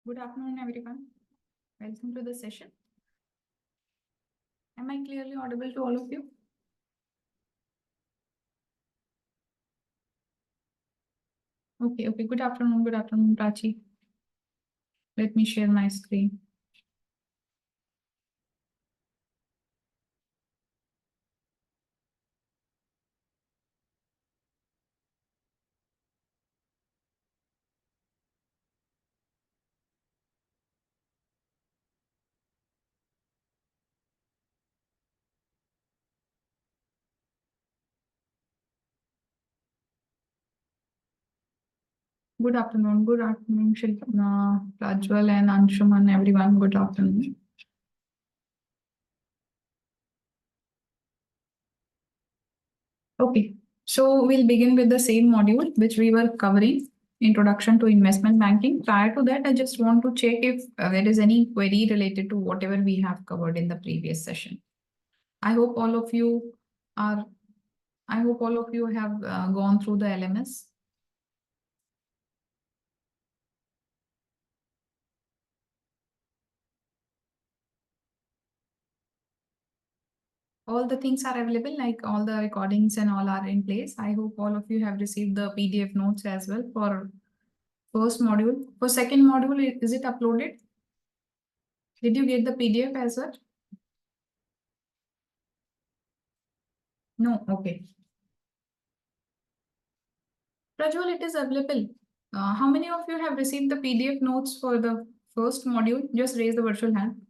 Good afternoon, everyone. Welcome to the session. Am I clearly audible to all of you? Okay. Good afternoon, Prachi. Let me share my screen. Good afternoon, Shilpa, Prajwal and Anshuman, everyone. Good afternoon. Okay, so we'll begin with the same module which we were covering, Introduction to Investment Banking. Prior to that, I just want to check if there is any query related to whatever we have covered in the previous session. I hope all of you have gone through the LMS. All the things are available, like all the recordings and all are in place. I hope all of you have received the PDF notes as well for first module. For second module, is it uploaded? Did you get the PDF as well? No, okay. Prajwal, it is available. How many of you have received the PDF notes for the first module? Just raise the virtual hand.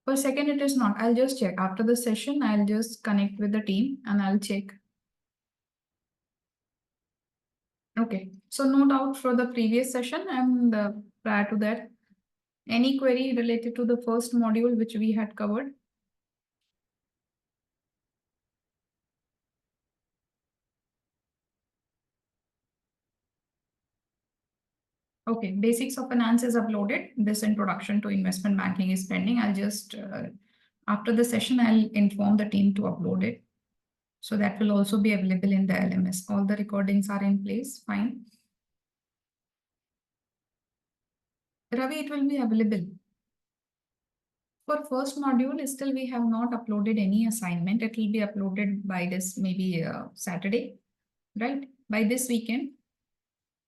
For second, it is not. I'll just check. After the session, I'll just connect with the team and I'll check. Okay, so no doubt for the previous session and prior to that, any query related to the first module which we had covered? Okay, basics of finance is uploaded. This introduction to investment banking is pending. I'll just, after the session, I'll inform the team to upload it. So that will also be available in the LMS. All the recordings are in place, fine. Ravi, it will be available. For first module, still we have not uploaded any assignment. It will be uploaded by this maybe Saturday, right? By this weekend,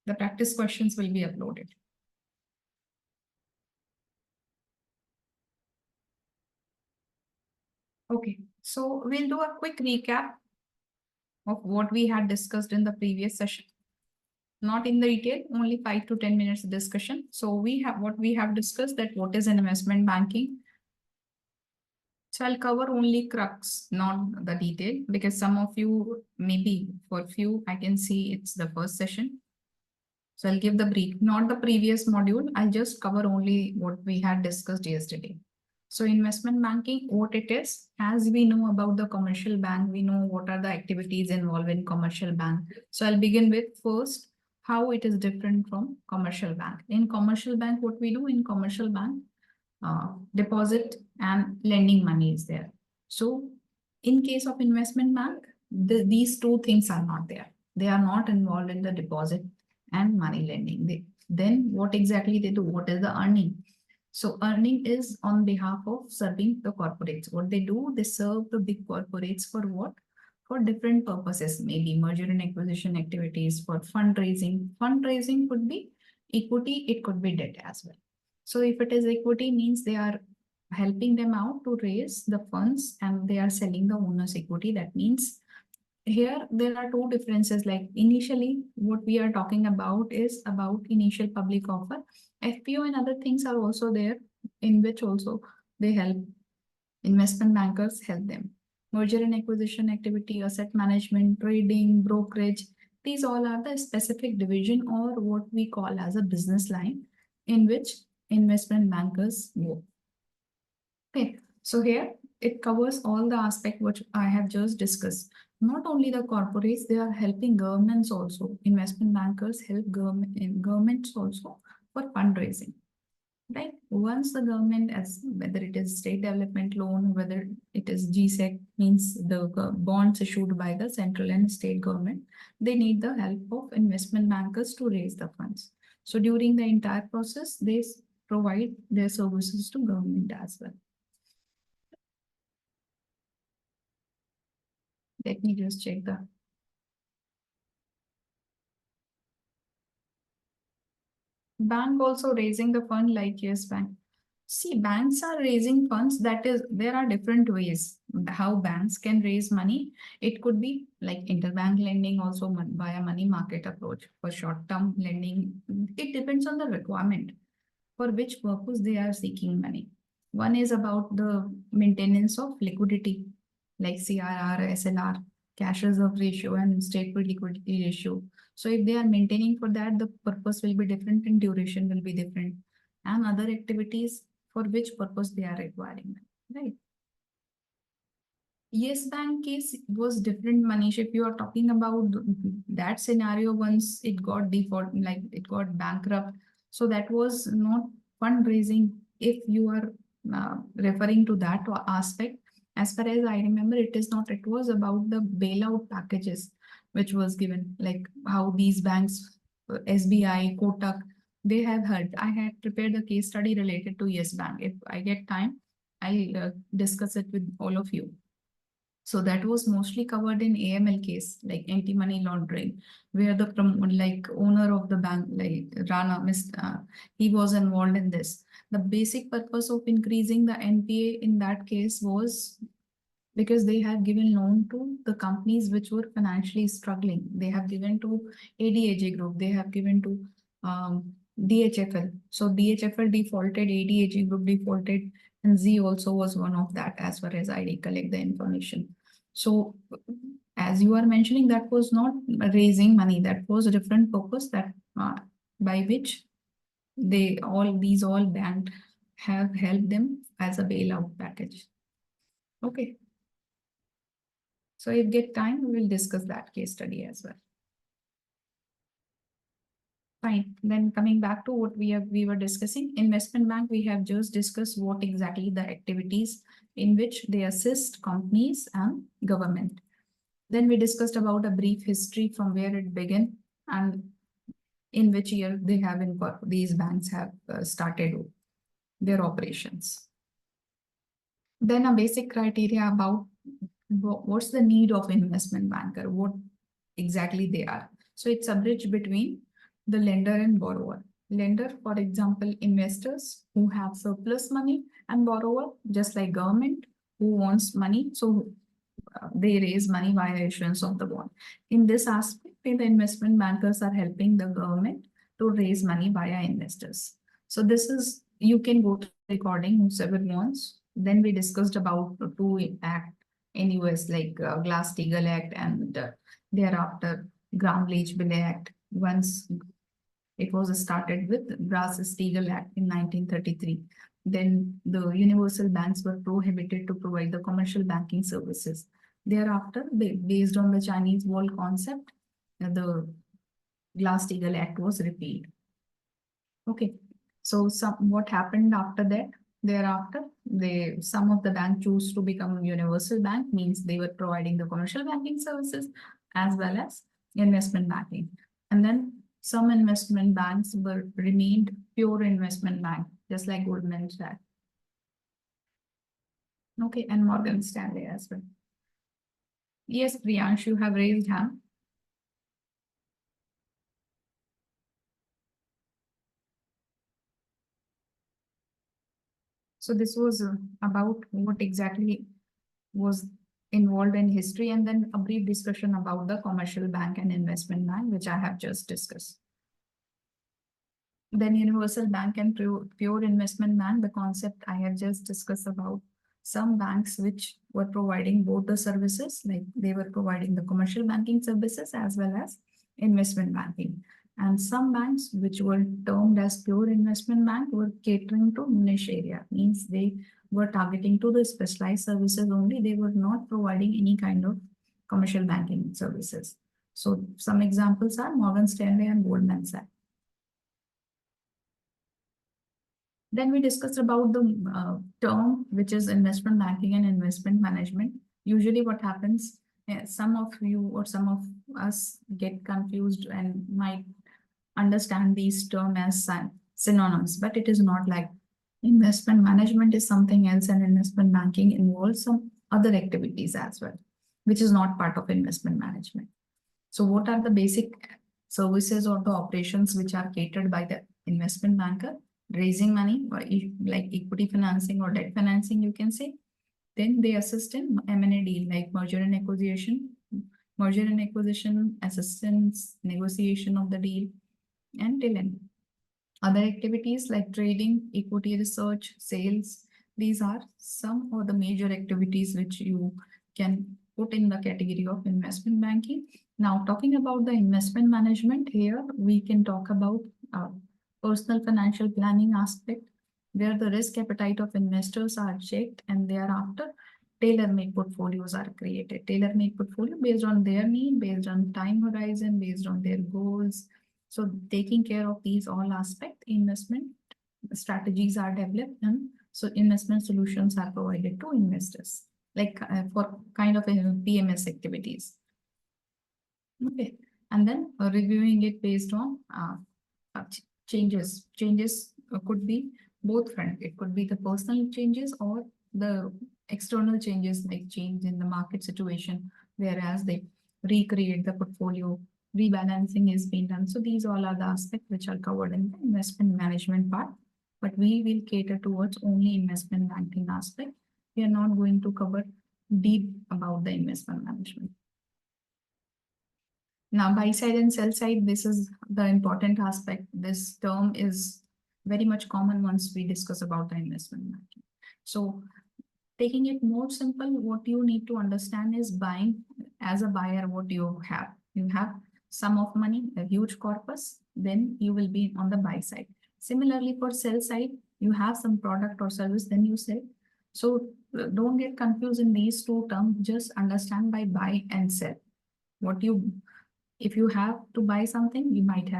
the practice questions will be uploaded. Okay, so we'll do a quick recap of what we had discussed in the previous session. Not in the detail, only 5 to 10 minutes discussion. So we have discussed that what is investment banking. So I'll cover only crux, not the detail, because some of you, maybe for few, I can see it's the first session. So I'll give the brief, not the previous module. I'll just cover only what we had discussed yesterday. So investment banking, what it is, as we know about the commercial bank, we know what are the activities involved in commercial bank. So I'll begin with first, how it is different from commercial bank. In commercial bank, what we do in commercial bank, deposit and lending money is there. So in case of investment bank, these two things are not there. They are not involved in the deposit and money lending. Then what exactly they do? What is the earning? So earning is on behalf of serving the corporates. What they do, they serve the big corporates for what? For different purposes, maybe merger and acquisition activities, for fundraising. Fundraising could be equity, it could be debt as well. So if it is equity, means they are helping them out to raise the funds and they are selling the owner's equity. That means here there are two differences. Like initially, what we are talking about is about initial public offer. FPO and other things are also there, in which also they help investment bankers help them. Merger and acquisition activity, asset management, trading, brokerage. These all are the specific division or what we call as a business line in which investment bankers work. Okay, so here it covers all the aspect which I have just discussed. Not only the corporates, they are helping governments also. Investment bankers help governments also for fundraising. Right? Once the government, as whether it is state development loan, whether it is GSEC, means the bonds issued by the central and state government, they need the help of investment bankers to raise the funds. So during the entire process, they provide their services to government as well. Let me just check the bank also raising the fund like Yes Bank. See, banks are raising funds. That is, there are different ways how banks can raise money. It could be like interbank lending, also via money market approach for short-term lending. It depends on the requirement for which purpose they are seeking money. One is about the maintenance of liquidity, like CRR, SLR, cash reserve ratio, and staple liquidity ratio. So if they are maintaining for that, the purpose will be different and duration will be different, and other activities for which purpose they are requiring, right? Yes Bank case was different, Manish. If you are talking about that scenario, once it got default, like it got bankrupt, so that was not fundraising. If you are referring to that aspect, as far as I remember, it is not. It was about the bailout packages which was given, like how these banks, SBI, Kotak, they have heard. I had prepared a case study related to Yes Bank. If I get time, I'll discuss it with all of you. So that was mostly covered in AML case, like anti-money laundering, where the owner of the bank, like Rana, he was involved in this. The basic purpose of increasing the NPA in that case was because they have given loan to the companies which were financially struggling. They have given to ADAG group, they have given to DHFL. So DHFL defaulted, ADAG group defaulted, and Z also was one of that as far as I recollect the information. So as you are mentioning, that was not raising money, that was a different purpose that by which these all banks have helped them as a bailout package. Okay. So if get time, we will discuss that case study as well. Fine. Then coming back to what we were discussing, investment bank, we have just discussed what exactly the activities in which they assist companies and government. Then we discussed about a brief history from where it began and in which year they have these banks have started their operations. Then a basic criteria about what's the need of investment banker, what exactly they are. So it's a bridge between the lender and borrower. Lender, for example, investors who have surplus money, and borrower, just like government, who wants money. So they raise money via issuance of the bond. In this aspect, the investment bankers are helping the government to raise money via investors. So this is, you can go to recording whoever wants. Then we discussed about the two act in US, like Glass-Steagall Act, and thereafter Gramm-Leach-Blay Act. Once it was started with Glass-Steagall Act in 1933. Then the universal banks were prohibited to provide the commercial banking services. Thereafter, based on the Chinese wall concept, the Glass-Steagall Act was repealed. Okay, so what happened after that? Thereafter, some of the banks choose to become universal bank, means they were providing the commercial banking services as well as investment banking. And then some investment banks remained pure investment bank, just like Goldman Sachs. Okay, and Morgan Stanley as well. Yes, Priyansh, you have raised hand. So this was about what exactly was involved in history, and then a brief discussion about the commercial bank and investment bank, which I have just discussed. Then universal bank and pure investment bank, the concept I have just discussed about some banks which were providing both the services, like they were providing the commercial banking services as well as investment banking. And some banks which were termed as pure investment bank were catering to niche area, means they were targeting to the specialized services only. They were not providing any kind of commercial banking services. So some examples are Morgan Stanley and Goldman Sachs. Then we discussed about the term, which is investment banking and investment management. Usually what happens, some of you or some of us get confused and might understand these terms as synonyms, but it is not like investment management is something else and investment banking involves some other activities as well, which is not part of investment management. So what are the basic services or the operations which are catered by the investment banker? Raising money, or like equity financing or debt financing, you can say. Then they assist in M&A deal like merger and acquisition, assistance, negotiation of the deal, and till end. Other activities like trading, equity research, sales, these are some of the major activities which you can put in the category of investment banking. Now, talking about the investment management, here we can talk about personal financial planning aspect, where the risk appetite of investors are checked and thereafter tailor-made portfolios are created. Tailor-made portfolio based on their need, based on time horizon, based on their goals. So taking care of these all aspects, investment strategies are developed, and so investment solutions are provided to investors, like for kind of PMS activities. Okay, and then reviewing it based on changes. Changes could be both front. It could be the personal changes or the external changes, like change in the market situation, whereas they recreate the portfolio, rebalancing is being done. So these all are the aspects which are covered in the investment management part, but we will cater towards only investment banking aspect. We are not going to cover deep about the investment management. Now, buy side and sell side, this is the important aspect. This term is very much common once we discuss about the investment banking. So taking it more simple, what you need to understand is buying. As a buyer, what you have? You have sum of money, a huge corpus, then you will be on the buy side. Similarly, for sell side, you have some product or service, then you sell. So don't get confused in these two terms, just understand by buy and sell. If you have to buy something, you might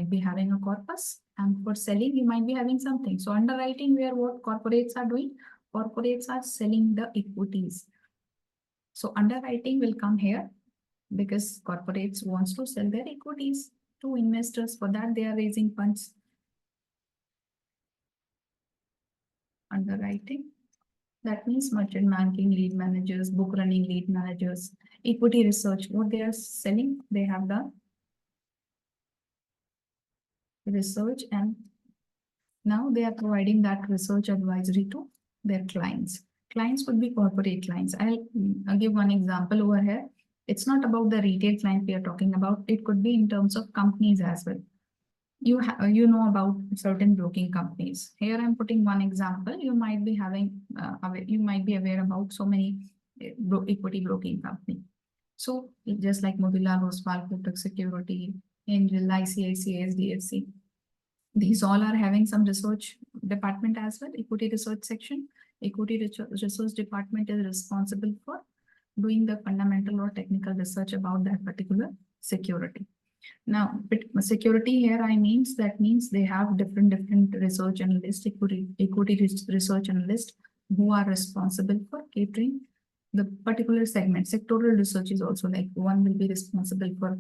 be having a corpus, and for selling, you might be having something. So underwriting, where what corporates are doing, corporates are selling the equities. So underwriting will come here because corporates wants to sell their equities to investors. For that, they are raising funds. Underwriting. That means merchant banking lead managers, book running lead managers, equity research. What they are selling, they have the research, and now they are providing that research advisory to their clients. Clients could be corporate clients. I'll give one example over here. It's not about the retail client we are talking about. It could be in terms of companies as well. You know about certain broking companies. Here I'm putting one example. You might be aware about so many equity broking company. So just like Motilal Oswal, Kotak Security, Angel, ICICI, SDFC, these all are having some research department as well, equity research section. Equity research department is responsible for doing the fundamental or technical research about that particular security. Now, security here, that means they have different research analysts, equity research analysts who are responsible for catering the particular segment. Sectoral research is also like one will be responsible for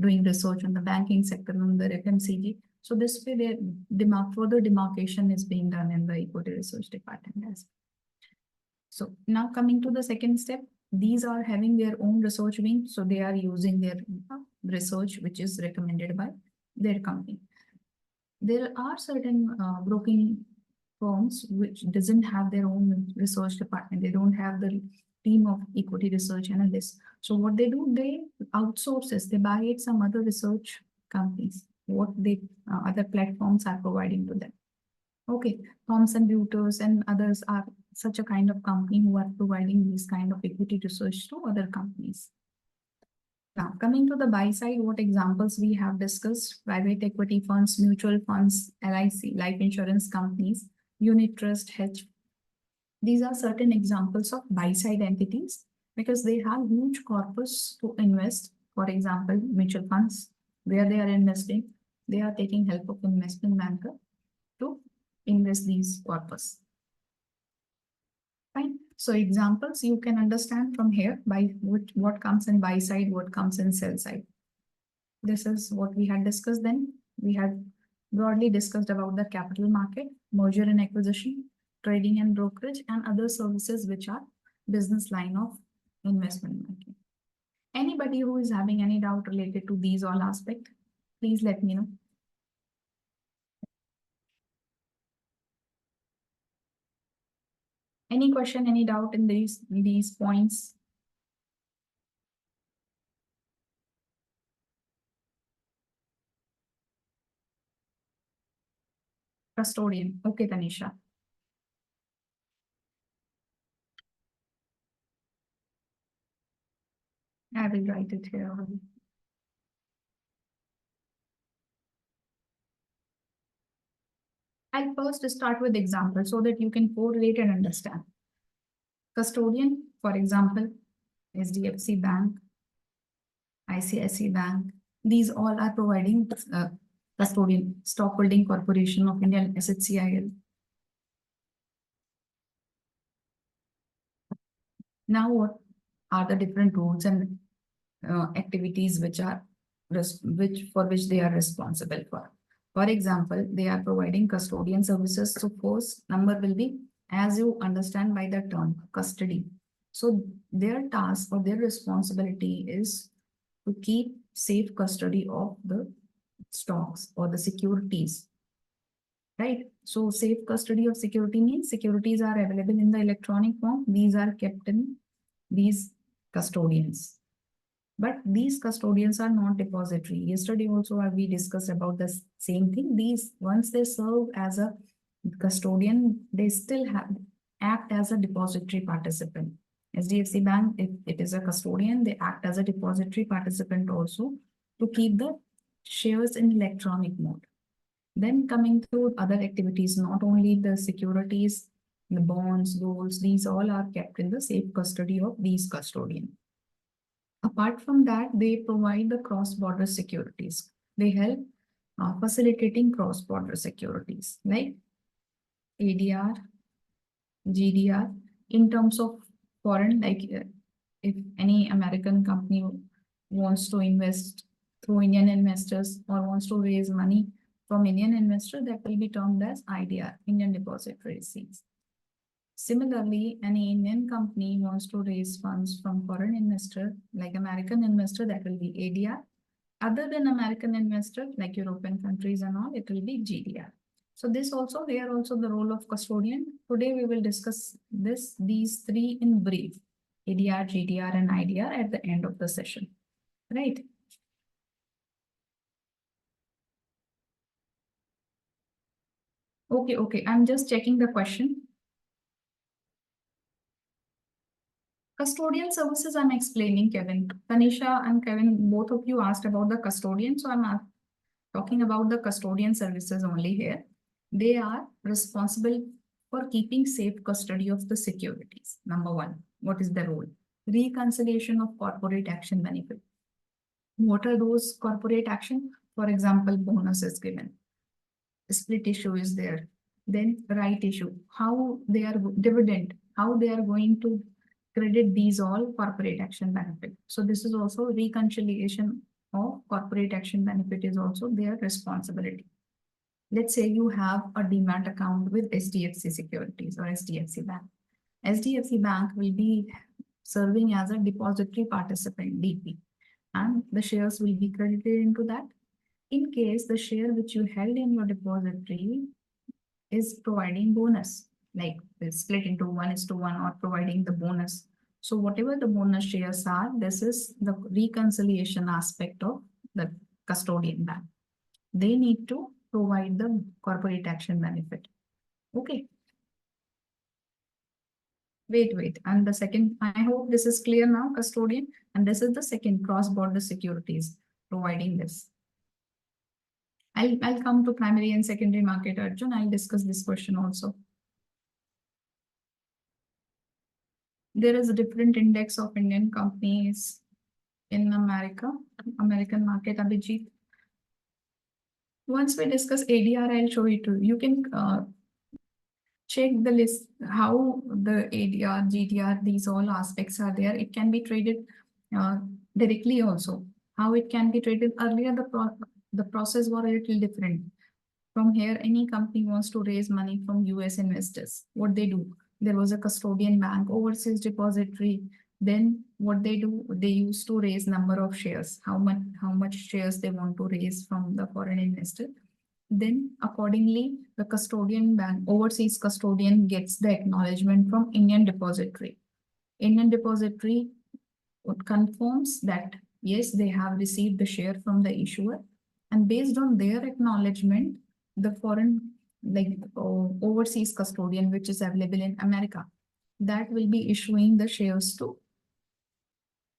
doing research on the banking sector, on the FMCG. So this way, further demarcation is being done in the equity research department as well. So now coming to the second step, these are having their own research wing. So they are using their research, which is recommended by their company. There are certain broking firms which doesn't have their own research department. They don't have the team of equity research analysts. So what they do, they outsource this. They buy it some other research companies, what they other platforms are providing to them. Okay, Thomson Reuters and others are such a kind of company who are providing this kind of equity research to other companies. Now, coming to the buy side, what examples we have discussed: private equity funds, mutual funds, LIC, life insurance companies, unit trust, hedge. These are certain examples of buy side entities because they have huge corpus to invest. For example, mutual funds, where they are investing, they are taking help of investment banker to invest these corpus. Fine. So examples you can understand from here by what comes in buy side, what comes in sell side. This is what we had discussed then. we had broadly discussed about the capital market, merger and acquisition, trading and brokerage, and other services which are business line of investment banking. Anybody who is having any doubt related to these all aspects, please let me know. Any question, any doubt in these points? Custodian. Okay, Tanisha. I will write it here. I'll first start with examples so that you can correlate and understand. Custodian, for example, SDFC Bank, ICICI Bank, these all are providing custodian, Stockholding Corporation of India, SHCIL. Now, what are the different roles and activities which for which they are responsible for? For example, they are providing custodian services. So first number will be, as you understand by the term, custody. So their task or their responsibility is to keep safe custody of the stocks or the securities, right? So safe custody of security means securities are available in the electronic form. These are kept in these custodians. But these custodians are not depository. Yesterday also we discussed about the same thing. These, once they serve as a custodian, they still act as a depository participant. SDFC Bank, if it is a custodian, they act as a depository participant also to keep the shares in electronic mode. Then coming to other activities, not only the securities, the bonds, golds, these all are kept in the safe custody of these custodians. Apart from that, they provide the cross-border securities. They help facilitating cross-border securities like ADR, GDR in terms of foreign, like if any American company wants to invest through Indian investors or wants to raise money from Indian investor, that will be termed as IDR, Indian Depository Receipts. Similarly, any Indian company wants to raise funds from foreign investor, like American investor, that will be ADR. Other than American investor, like European countries and all, it will be GDR. So this also, here also the role of custodian. Today we will discuss these three in brief, ADR, GDR, and IDR at the end of the session, right? Okay, I'm just checking the question. Custodian services I'm explaining, Kevin. Tanisha and Kevin, both of you asked about the custodian. So I'm talking about the custodian services only here. They are responsible for keeping safe custody of the securities. Number one, what is the role? Reconciliation of corporate action benefit. What are those corporate action? For example, bonus is given. Split issue is there. Then right issue. How they are dividend. How they are going to credit these all corporate action benefit. So this is also reconciliation of corporate action benefit is also their responsibility. Let's say you have a demat account with SDFC Securities or SDFC Bank. SDFC Bank will be serving as a depository participant, DP, and the shares will be credited into that. In case the share which you held in your depository is providing bonus, like split into 1:1 or providing the bonus. So whatever the bonus shares are, this is the reconciliation aspect of the custodian bank. They need to provide the corporate action benefit. Okay. Wait. And the second, I hope this is clear now, custodian. And this is the second, cross-border securities providing this. I'll come to primary and secondary market, Arjun. I'll discuss this question also. There is a different index of Indian companies in American market, Abhijit. Once we discuss ADR, I'll show it to you. You can check the list, how the ADR, GDR, these all aspects are there. It can be traded directly also. How it can be traded earlier, the process was a little different. From here, any company wants to raise money from US investors. What they do? There was a custodian bank, overseas depository. Then what they do? They used to raise number of shares, how much shares they want to raise from the foreign investor. Then accordingly, the custodian bank, overseas custodian gets the acknowledgement from Indian depository. Indian depository confirms that yes, they have received the share from the issuer, and based on their acknowledgement, the foreign, like overseas custodian, which is available in America, that will be issuing the shares to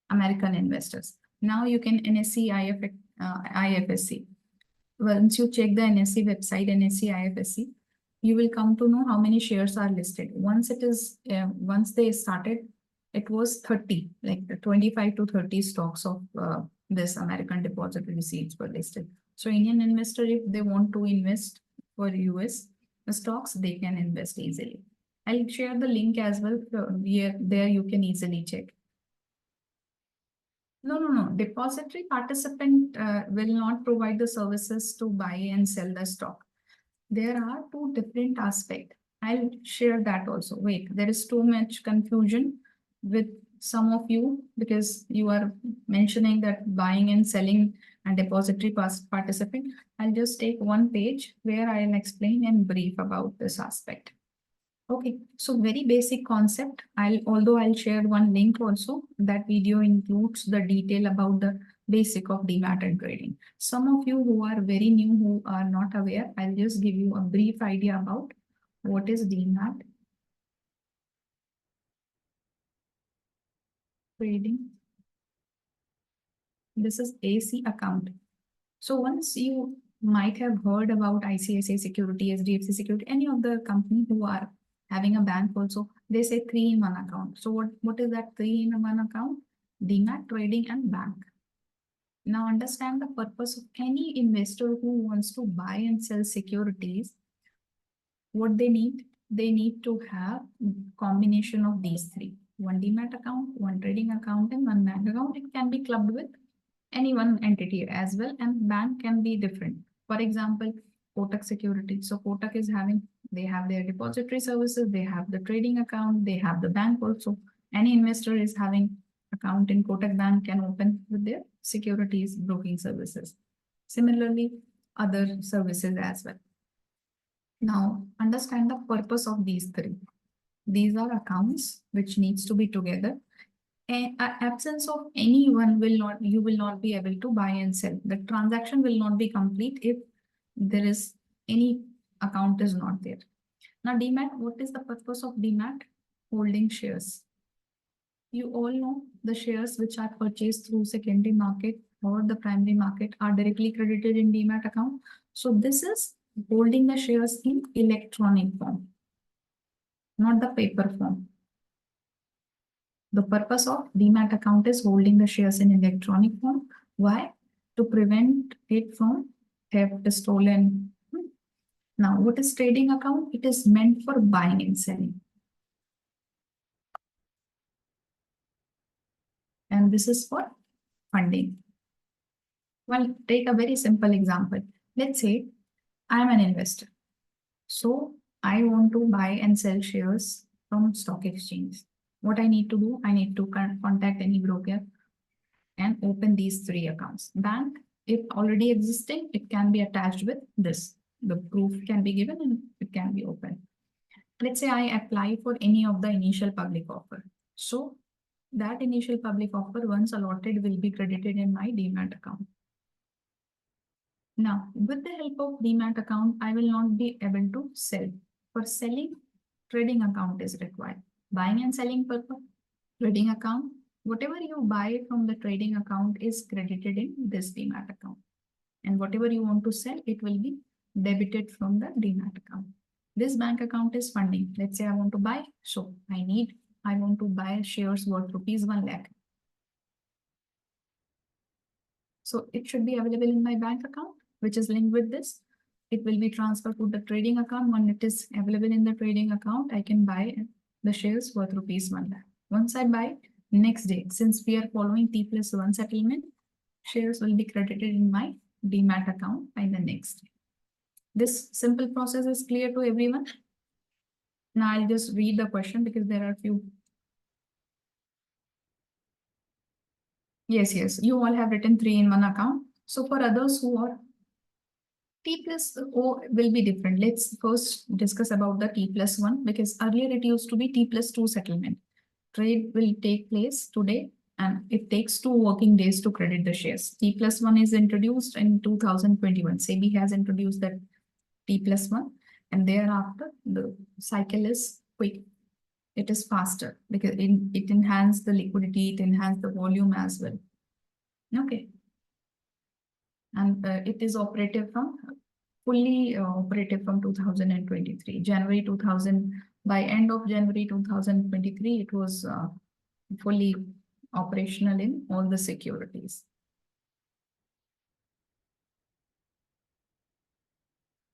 American investors. Now you can NSE IFSC. Once you check the NSE website, NSE IFSC, you will come to know how many shares are listed. Once they started, it was 30, like 25 to 30 stocks of this American depository receipts were listed. So Indian investor, if they want to invest for US stocks, they can invest easily. I'll share the link as well. There you can easily check. No. Depository participant will not provide the services to buy and sell the stock. There are two different aspects. I'll share that also. Wait, there is too much confusion with some of you because you are mentioning that buying and selling and depository participant. I'll just take one page where I'll explain in brief about this aspect. Okay, so very basic concept. Although I'll share one link also. That video includes the detail about the basic of demat and trading. Some of you who are very new, who are not aware, I'll just give you a brief idea about what is demat, trading. This is AC account. So once you might have heard about ICICI Security, SDFC Security, any of the company who are having a bank also, they say 3-in-1 account. So what is that 3-in-1 account? Demat, trading, and bank. Now understand the purpose of any investor who wants to buy and sell securities. What they need? They need to have combination of these three. One demat account, one trading account, and one bank account. It can be clubbed with any one entity as well, and bank can be different. For example, Kotak Security. So Kotak is they have their depository services, they have the trading account, they have the bank also. Any investor is having account in Kotak Bank can open with their securities broking services. Similarly, other services as well. Now, understand the purpose of these three. These are accounts which needs to be together. Absence of anyone you will not be able to buy and sell. The transaction will not be complete if there is any account is not there. Now, demat, what is the purpose of demat? Holding shares. You all know the shares which are purchased through secondary market or the primary market are directly credited in demat account. So this is holding the shares in electronic form, not the paper form. The purpose of demat account is holding the shares in electronic form. Why? To prevent it from theft, stolen. Now, what is trading account? It is meant for buying and selling. And this is for funding. Well, take a very simple example. Let's say I am an investor. So I want to buy and sell shares from stock exchange. What I need to do? I need to contact any broker and open these three accounts. Bank, if already existing, it can be attached with this. The proof can be given and it can be opened. Let's say I apply for any of the initial public offer. So that initial public offer, once allotted, will be credited in my demat account. Now, with the help of demat account, I will not be able to sell. For selling, trading account is required. Buying and selling purpose, trading account. Whatever you buy from the trading account is credited in this demat account. And whatever you want to sell, it will be debited from the demat account. This bank account is funding. Let's say I want to buy. So I want to buy shares worth ₹1 lakh. So it should be available in my bank account, which is linked with this. It will be transferred to the trading account. When it is available in the trading account, I can buy the shares worth ₹1 lakh. Once I buy, next day, since we are following T+1 settlement, shares will be credited in my demat account by the next day. This simple process is clear to everyone. Now I'll just read the question because there are few. Yes, you all have written 3 in 1 account. So for others who are T plus O will be different. Let's first discuss about the T plus 1 because earlier it used to be T plus 2 settlement. Trade will take place today and it takes 2 working days to credit the shares. T plus 1 is introduced in 2021. SEBI has introduced that T plus 1 and thereafter the cycle is quick. It is faster because it enhances the liquidity, it enhances the volume as well. Okay. And it is operative from fully operative from 2023. January 2000, by end of January 2023, it was fully operational in all the securities.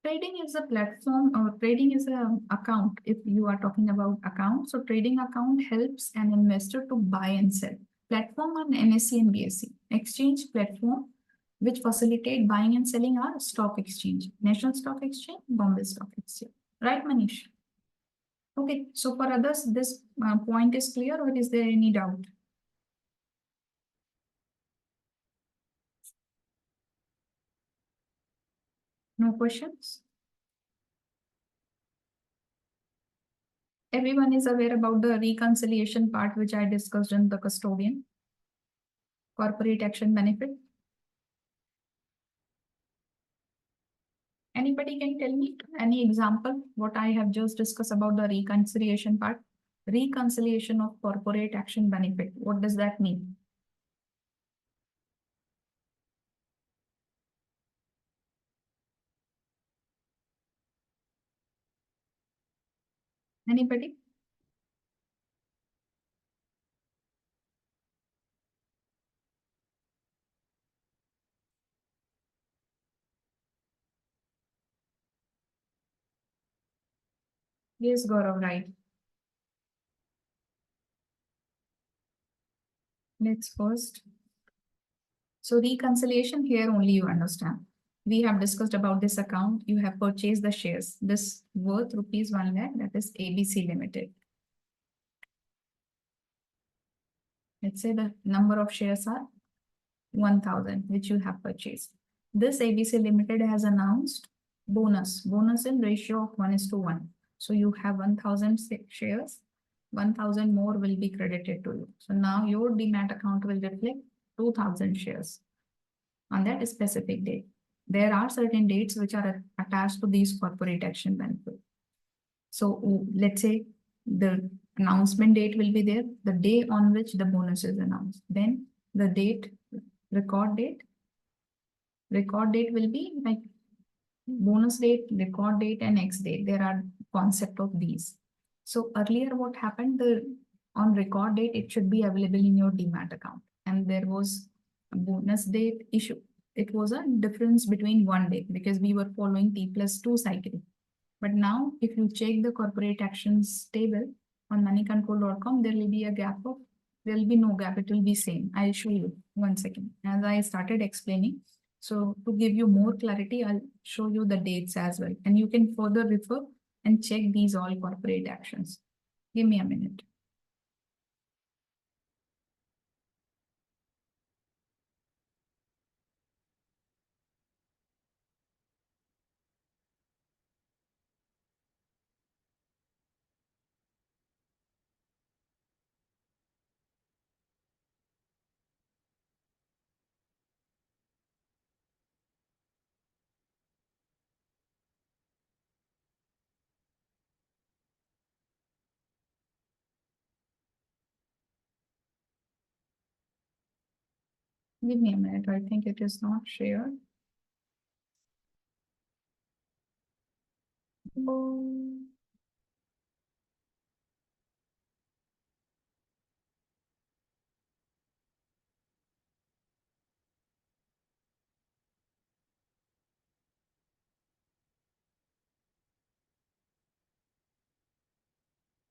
Trading is a platform or trading is a account. If you are talking about account, so trading account helps an investor to buy and sell. Platform on NSE and BSE. Exchange platform which facilitate buying and selling are stock exchange, National Stock Exchange, Bombay Stock Exchange. Right, Manish? Okay, so for others, this point is clear or is there any doubt? No questions? Everyone is aware about the reconciliation part, which I discussed in the custodian. Corporate action benefit. Anybody can tell me any example what I have just discussed about the reconciliation part? Reconciliation of corporate action benefit. What does that mean? Anybody? Yes, Gaurav, right. Let's first. So reconciliation here only you understand. We have discussed about this account. You have purchased the shares. This worth rupees 1 lakh, that is ABC Limited. Let's say the number of shares are 1000, which you have purchased. This ABC Limited has announced bonus in ratio of 1:1. So you have 1000 shares, 1000 more will be credited to you. So now your demat account will reflect 2000 shares on that specific date. There are certain dates which are attached to these corporate action benefits. So let's say the announcement date will be there, the day on which the bonus is announced. Then the date, record date will be like bonus date, record date, and X date. There are concept of these. So earlier what happened, on record date, it should be available in your demat account. And there was a bonus date issue. It was a difference between 1 day because we were following T plus 2 cycle. But now if you check the corporate actions table on moneycontrol.com, there will be a gap of, there will be no gap, it will be same. I'll show you 1 second. As I started explaining, so to give you more clarity, I'll show you the dates as well. And you can further refer and check these all corporate actions. Give me a minute. Give me a minute. I think it is not shared.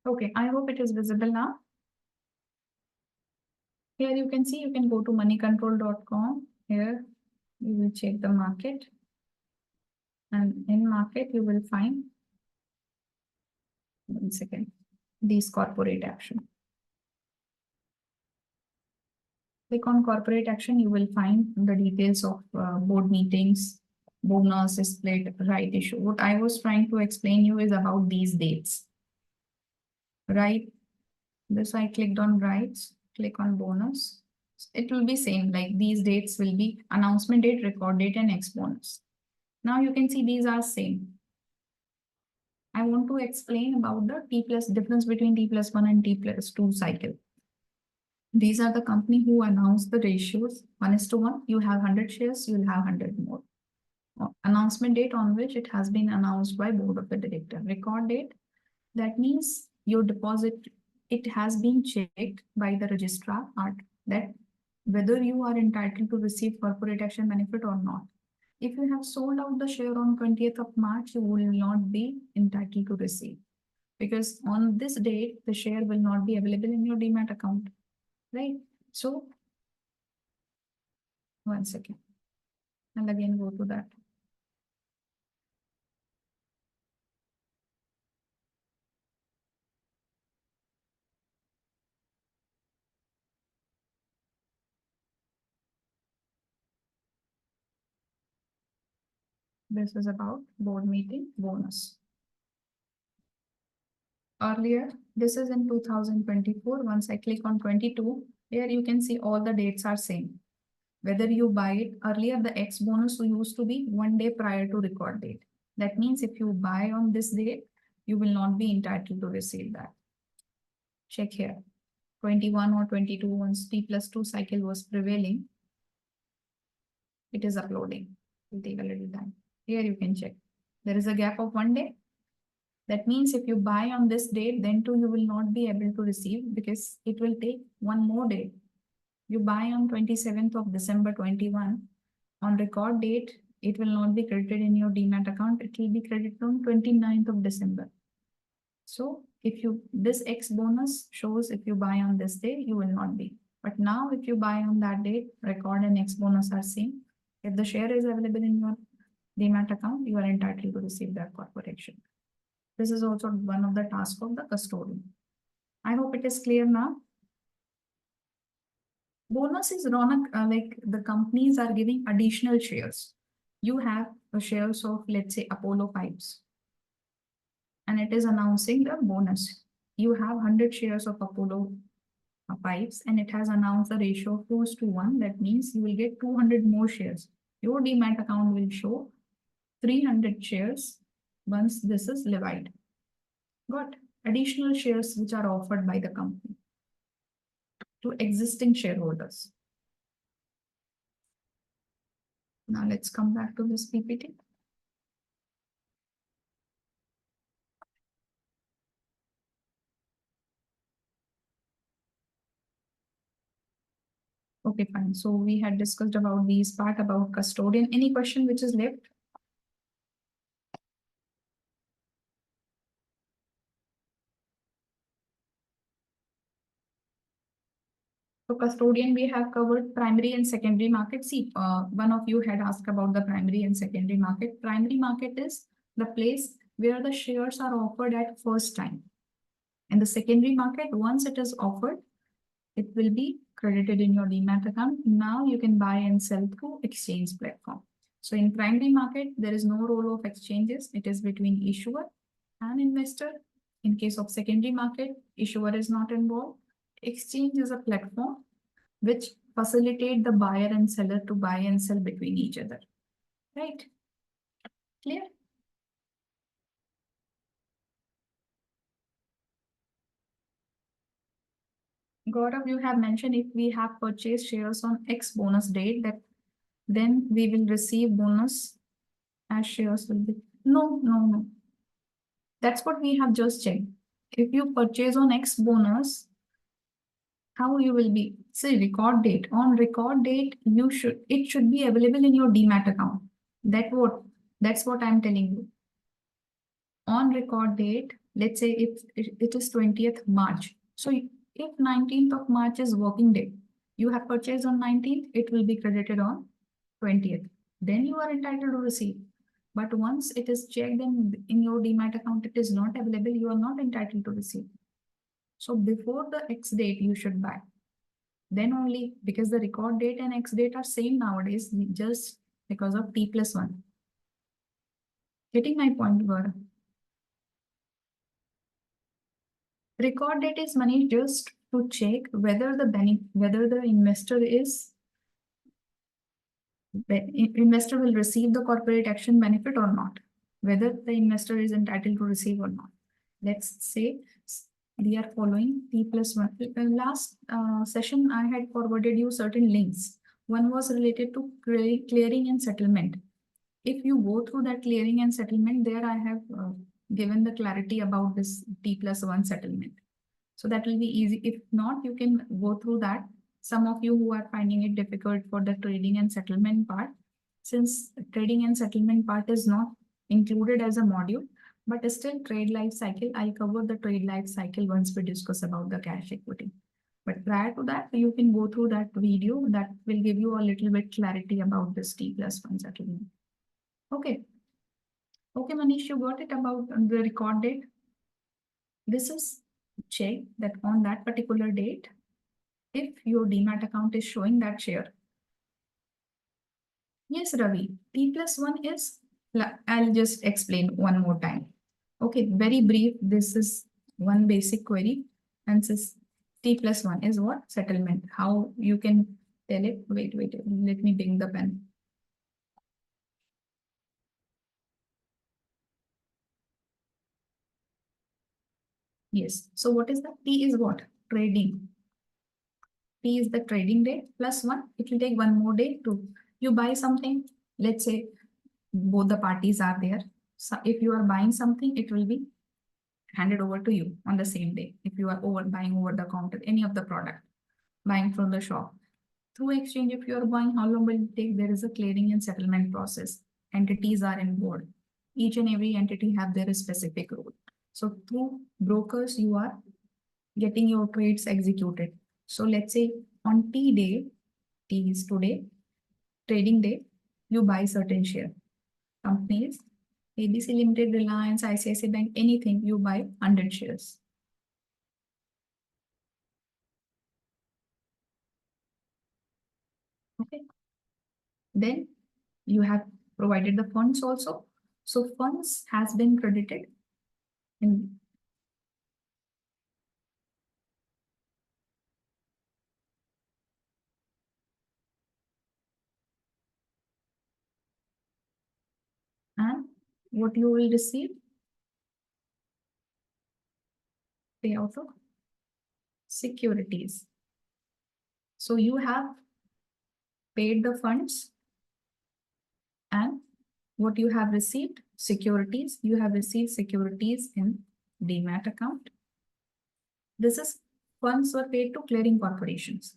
Okay, I hope it is visible now. Here you can see, you can go to moneycontrol.com. Here You will check the market, and in market you will find, 1 second, these corporate action. Click on corporate action, you will find the details of board meetings, bonus, split, right issue. What I was trying to explain you is about these dates, right? This I clicked on rights, click on bonus. It will be same, like these dates will be announcement date, record date, and X bonus. Now you can see these are same. I want to explain about the T plus difference between T plus 1 and T plus 2 cycle. These are the company who announce the ratios 1:1. You have 100 shares, you will have 100 more. Announcement date on which it has been announced by board of the director. Record date, that means your deposit, it has been checked by the registrar that whether you are entitled to receive corporate action benefit or not. If you have sold out the share on 20th of March, you will not be entitled to receive, because on this date, the share will not be available in your demat account, right? So, 1 second. I'll again go to that. This is about board meeting bonus. Earlier, this is in 2024. Once I click on 22, here you can see all the dates are same. Whether you buy it earlier, the X bonus used to be 1 day prior to record date. That means if you buy on this date, you will not be entitled to receive that. Check here. 21 or 22, once T plus 2 cycle was prevailing, it is uploading. It will take a little time. Here you can check. There is a gap of 1 day. That means if you buy on this date, then too you will not be able to receive, because it will take 1 more day. You buy on 27th of December 21. On record date, it will not be credited in your demat account. It will be credited on 29th of December. So if you, this X bonus shows if you buy on this day, you will not be. But now if you buy on that date, record and X bonus are same. If the share is available in your demat account, you are entitled to receive that corporation. This is also one of the tasks of the custodian. I hope it is clear now. Bonus is like the companies are giving additional shares. You have shares of, let's say, Apollo Pipes, and it is announcing the bonus. You have 100 shares of Apollo Pipes, and it has announced the ratio of 2:1. That means you will get 200 more shares. Your demat account will show 300 shares once this is levied. Got additional shares which are offered by the company to existing shareholders. Now let's come back to this PPT. Okay, fine. So we had discussed about these part about custodian. Any question which is left? So custodian, we have covered primary and secondary market. See, one of you had asked about the primary and secondary market. Primary market is the place where the shares are offered at first time. And the secondary market, once it is offered, it will be credited in your demat account. Now you can buy and sell through exchange platform. So in primary market, there is no role of exchanges. It is between issuer and investor. In case of secondary market, issuer is not involved. Exchange is a platform which facilitate the buyer and seller to buy and sell between each other. Right? Clear? Gaurav, you have mentioned if we have purchased shares on X bonus date, that then we will receive bonus as shares will be. No. That's what we have just checked. If you purchase on X bonus, how you will be? Say record date. On record date, it should be available in your demat account. That's what I'm telling you. On record date, let's say it is 20th March. So if 19th of March is working day, you have purchased on 19th, it will be credited on 20th. then you are entitled to receive. But once it is checked in your demat account, it is not available, you are not entitled to receive. So before the X date, you should buy. Then only, because the record date and X date are same nowadays, just because of T+1. Getting my point, Gaurav? Record date is money just to check whether the investor will receive the corporate action benefit or not, whether the investor is entitled to receive or not. Let's say we are following T+1. Last session, I had forwarded you certain links. One was related to clearing and settlement. If you go through that clearing and settlement, there I have given the clarity about this T+1 settlement. So that will be easy. If not, you can go through that. Some of you who are finding it difficult for the trading and settlement part, since trading and settlement part is not included as a module, but still trade life cycle, I'll cover the trade life cycle once we discuss about the cash equity. But prior to that, you can go through that video that will give you a little bit clarity about this T+1 settlement. Okay. Okay, Manish, you got it about the record date. This is check that on that particular date, if your demat account is showing that share. Yes, Ravi, T+1 is, I'll just explain one more time. Okay, very brief. This is one basic query, and this T+1 is what? Settlement. How you can tell it? Wait, let me bring the pen. Yes. So what is the T is what? Trading. T is the trading day plus one. It will take one more day to you buy something. Let's say both the parties are there. So if you are buying something, it will be handed over to you on the same day. If you are buying over the counter, any of the product, buying from the shop. Through exchange, if you are buying, how long will it take? There is a clearing and settlement process. Entities are involved. Each and every entity have their specific role. So through brokers, you are getting your trades executed. So let's say on T day, T is today, trading day, you buy certain share. Companies, ABC Limited, Reliance, ICICI Bank, anything, you buy 100 shares. Okay. Then you have provided the funds also. So funds has been credited in and what you will receive payout of securities. So you have paid the funds and what you have received securities, you have received securities in demat account. This is funds were paid to clearing corporations.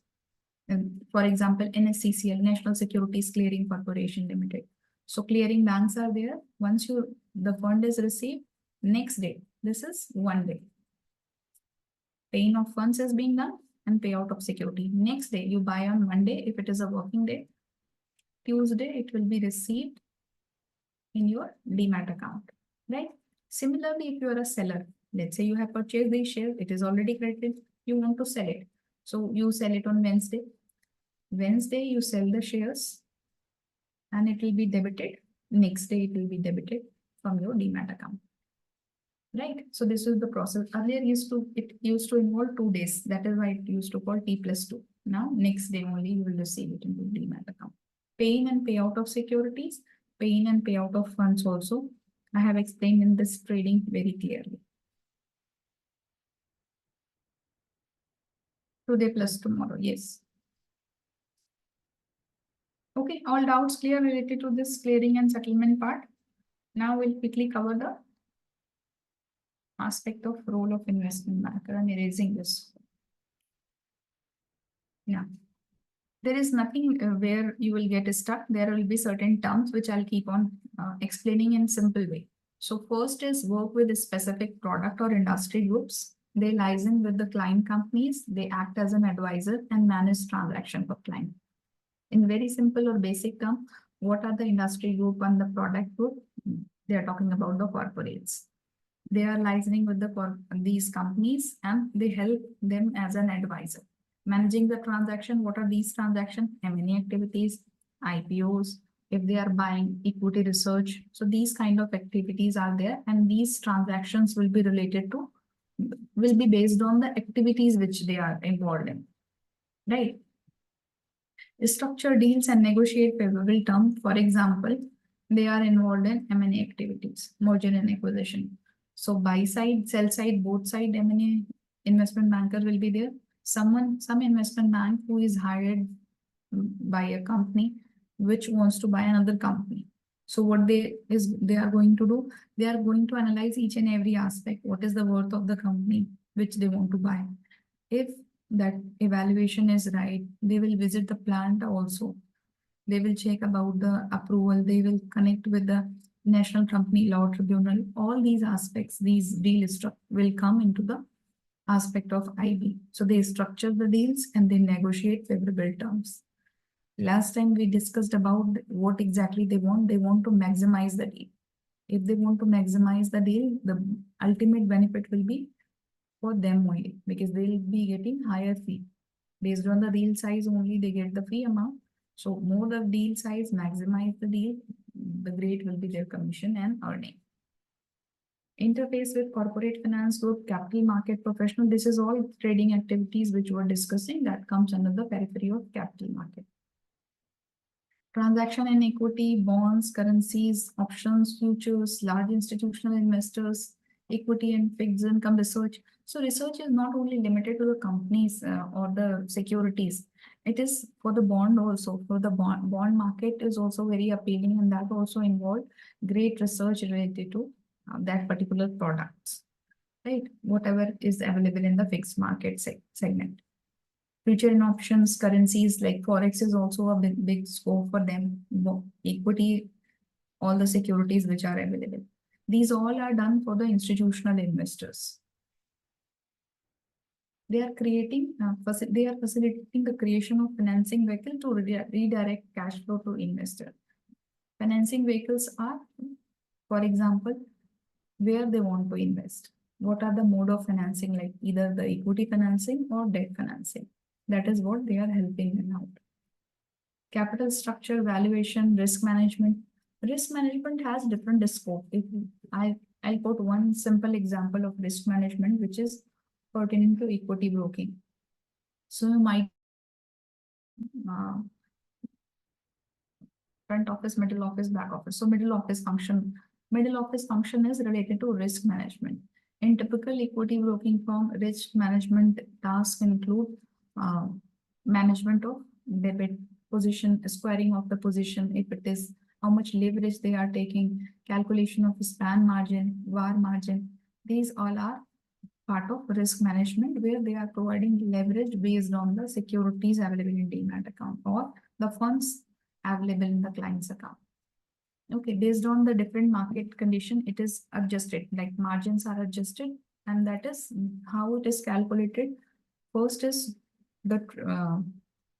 And for example, NSCCL, National Securities Clearing Corporation Limited. So clearing banks are there. Once the fund is received, next day, this is one day. Paying of funds is being done and payout of security. Next day, you buy on Monday, if it is a working day. Tuesday, it will be received in your demat account, right? Similarly, if you are a seller, let's say you have purchased the share, it is already credited, you want to sell it. So you sell it on Wednesday. Wednesday, you sell the shares and it will be debited. Next day, it will be debited from your demat account. Right. So this is the process. Earlier it used to involve 2 days. That is why it used to call T+2. Now, next day only you will receive it into demat account. Paying and payout of securities, paying and payout of funds also. I have explained in this trading very clearly. Today plus tomorrow, yes. Okay, all doubts clear related to this clearing and settlement part. Now we'll quickly cover the aspect of role of investment banker. I'm erasing this. Yeah. There is nothing where you will get stuck. There will be certain terms which I'll keep on explaining in simple way. So first is work with a specific product or industry groups. They liaison with the client companies. They act as an advisor and manage transaction for client. In very simple or basic term, What are the industry group and the product group? They are talking about the corporates. They are licensing with these companies and they help them as an advisor. Managing the transaction, what are these transactions? M&A activities, IPOs, if they are buying equity research. So these kind of activities are there, and these transactions will be based on the activities which they are involved in, right? Structure deals and negotiate favorable terms. For example, they are involved in M&A activities, merger and acquisition. So buy side, sell side, both side M&A investment banker will be there. Some investment bank who is hired by a company which wants to buy another company. So what they are going to do, they are going to analyze each and every aspect. What is the worth of the company which they want to buy? If that evaluation is right, they will visit the plant also. They will check about the approval. They will connect with the National Company Law Tribunal. All these aspects, these deal will come into the aspect of IB. So they structure the deals and they negotiate favorable terms. Last time we discussed about what exactly they want. They want to maximize the deal. If they want to maximize the deal, the ultimate benefit will be for them only, because they will be getting higher fee. Based on the deal size only, they get the fee amount. So more the deal size, maximize the deal, the great will be their commission and earning. Interface with corporate finance group, capital market professional. This is all trading activities which we're discussing that comes under the periphery of capital market. Transaction in equity, bonds, currencies, options, futures, large institutional investors, equity and fixed income research. So research is not only limited to the companies or the securities. It is for the bond also. For the bond market is also very appealing, and that also involved great research related to that particular products, right? Whatever is available in the fixed market segment. Future in options, currencies like Forex is also a big scope for them. Equity, all the securities which are available. These all are done for the institutional investors. They are creating, they are facilitating the creation of financing vehicle to redirect cash flow to investor. Financing vehicles are, for example, where they want to invest. What are the mode of financing, like either the equity financing or debt financing? That is what they are helping them out. Capital structure, valuation, risk management. Risk management has different scope. I'll put one simple example of risk management, which is pertaining to equity broking. So you might front office, middle office, back office. So middle office function is related to risk management. In typical equity broking firm, risk management tasks include management of debit position, squaring of the position, if it is how much leverage they are taking, calculation of span margin, VAR margin. These all are part of risk management, where they are providing leverage based on the securities available in demat account or the funds available in the client's account. Okay, based on the different market condition, it is adjusted, like margins are adjusted, and that is how it is calculated. First is the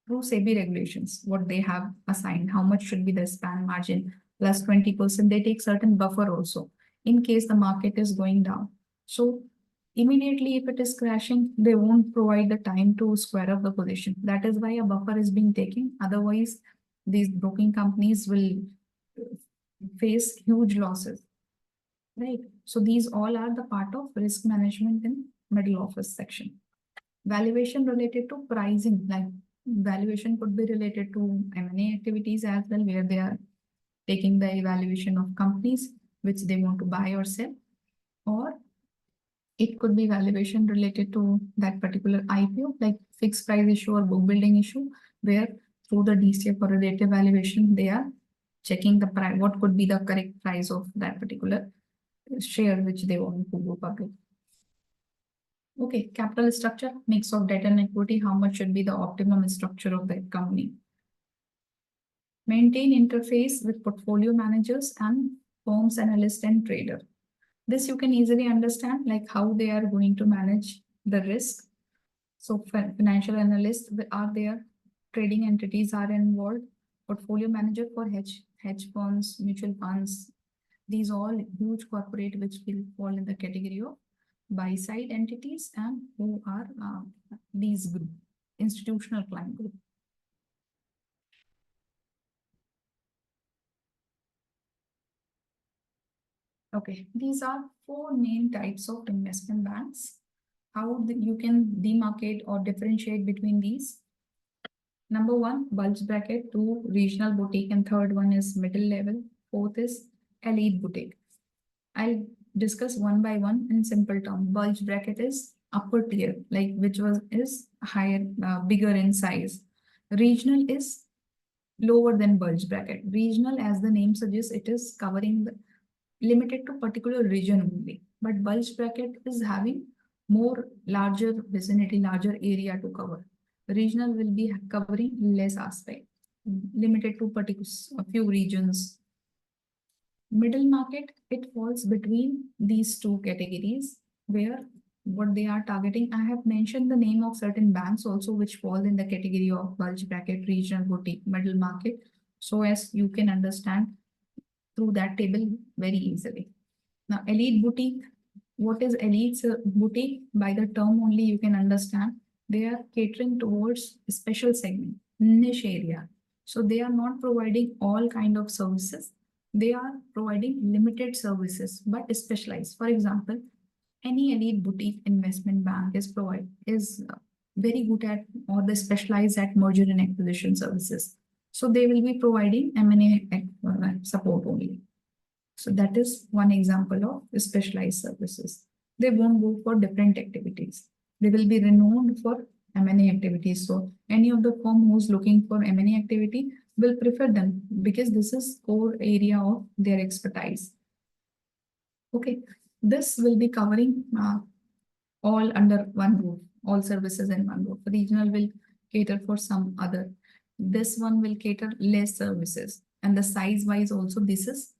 through SEBI regulations, what they have assigned, how much should be the span margin, plus 20%. They take certain buffer also in case the market is going down. So immediately, if it is crashing, they won't provide the time to square up the position. That is why a buffer is being taken. Otherwise, these broking companies will face huge losses, right? So these all are the part of risk management in middle office section. Valuation related to pricing, like valuation could be related to M&A activities as well, where they are taking the evaluation of companies which they want to buy or sell, or it could be valuation related to that particular IPO, like fixed price issue or book building issue, where through the DCF or relative valuation, they are checking the price, what could be the correct price of that particular share which they want to go public. Okay, capital structure, mix of debt and equity, how much should be the optimum structure of that company. Maintain interface with portfolio managers and firms, analyst and trader. This you can easily understand, like how they are going to manage the risk. So financial analysts are there, trading entities are involved, portfolio manager for hedge funds, mutual funds. These all huge corporate which will fall in the category of buy side entities and who are these group, institutional client group. Okay, these are four main types of investment banks. How you can demarcate or differentiate between these. Number one, bulge bracket, two, regional boutique, and third one is middle level. Fourth is elite boutique. I'll discuss one by one in simple term. Bulge bracket is upper tier, like which is higher, bigger in size. Regional is lower than bulge bracket. Regional, as the name suggests, it is covering the limited to particular region only. But bulge bracket is having more larger vicinity, larger area to cover. Regional will be covering less aspect, limited to particular a few regions. Middle market, it falls between these two categories where what they are targeting. I have mentioned the name of certain banks also which fall in the category of bulge bracket, regional boutique, middle market. So as you can understand through that table very easily. Now, elite boutique, what is elite boutique? By the term only you can understand. They are catering towards a special segment, niche area. So they are not providing all kind of services. They are providing limited services, but specialized. For example, any elite boutique investment bank is very good at or they specialize at merger and acquisition services. So they will be providing M&A support only. So that is one example of specialized services. They won't go for different activities. They will be renowned for M&A activities. So any of the firm who's looking for M&A activity will prefer them because this is core area of their expertise. Okay, this will be covering all under one roof, all services in one roof. Regional will cater for some other. This one will cater less services. And the size wise also, this is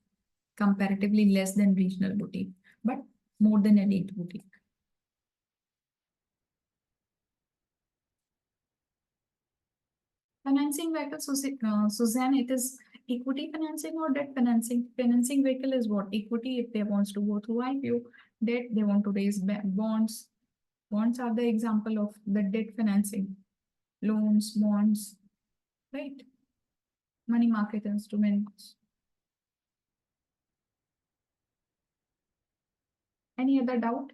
comparatively less than regional boutique, but more than elite boutique. Financing vehicle, Suzanne, it is equity financing or debt financing? Financing vehicle is what? Equity if they wants to go through IPO, debt they want to raise bonds. Bonds are the example of the debt financing. Loans, bonds, right? Money market instruments. Any other doubt?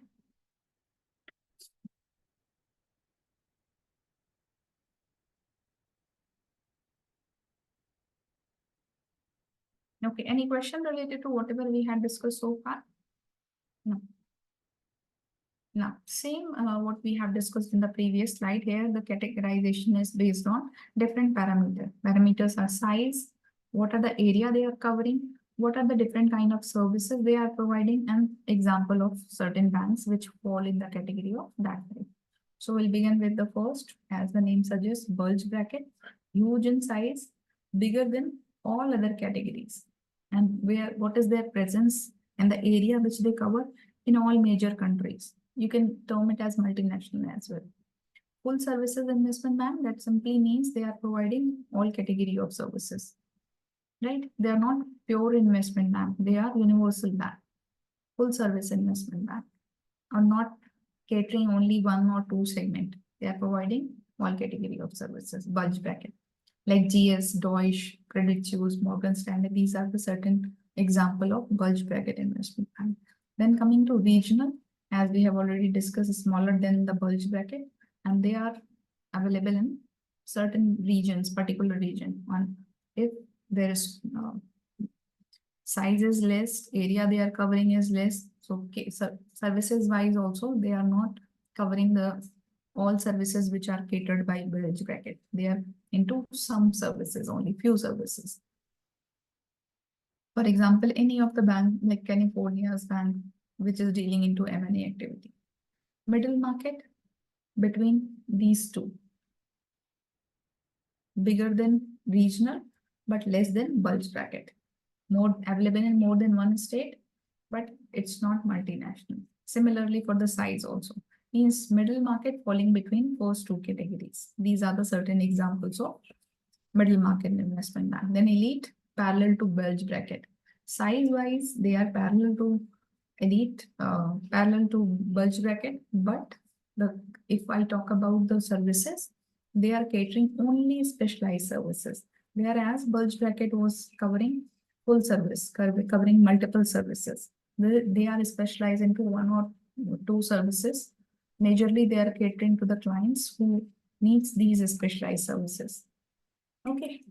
Okay, any question related to whatever we had discussed so far? No. Now, same what we have discussed in the previous slide here, the categorization is based on different parameters. Parameters are size, what are the area they are covering, what are the different kind of services they are providing, and example of certain banks which fall in the category of that type. So we'll begin with the first, as the name suggests, bulge bracket, huge in size, bigger than all other categories. And what is their presence and the area which they cover in all major countries. You can term it as multinational as well. Full services investment bank, that simply means they are providing all category of services, right? They are not pure investment bank. They are universal bank. Full service investment bank are not catering only one or two segment. They are providing all category of services, bulge bracket. Like GS, Deutsche, Credit Suisse, Morgan Stanley, these are the certain example of bulge bracket investment bank. Then coming to regional, as we have already discussed, smaller than the bulge bracket, and they are available in certain regions, particular region. One, if there is size is less, area they are covering is less. So services wise also, they are not covering the all services which are catered by bulge bracket. They are into some services only, few services. For example, any of the bank like California's bank, which is dealing into M&A activity. Middle market between these two. Bigger than regional, but less than bulge bracket. More available in more than one state, but it's not multinational. Similarly for the size also. Means middle market falling between first two categories. These are the certain examples of middle market investment bank. Then elite, parallel to bulge bracket. Size wise, they are parallel to elite, parallel to bulge bracket. But the if I talk about the services, they are catering only specialized services. Whereas bulge bracket was covering full service, covering multiple services. They are specialized into one or two services. Majorly, they are catering to the clients who needs these specialized services. Okay.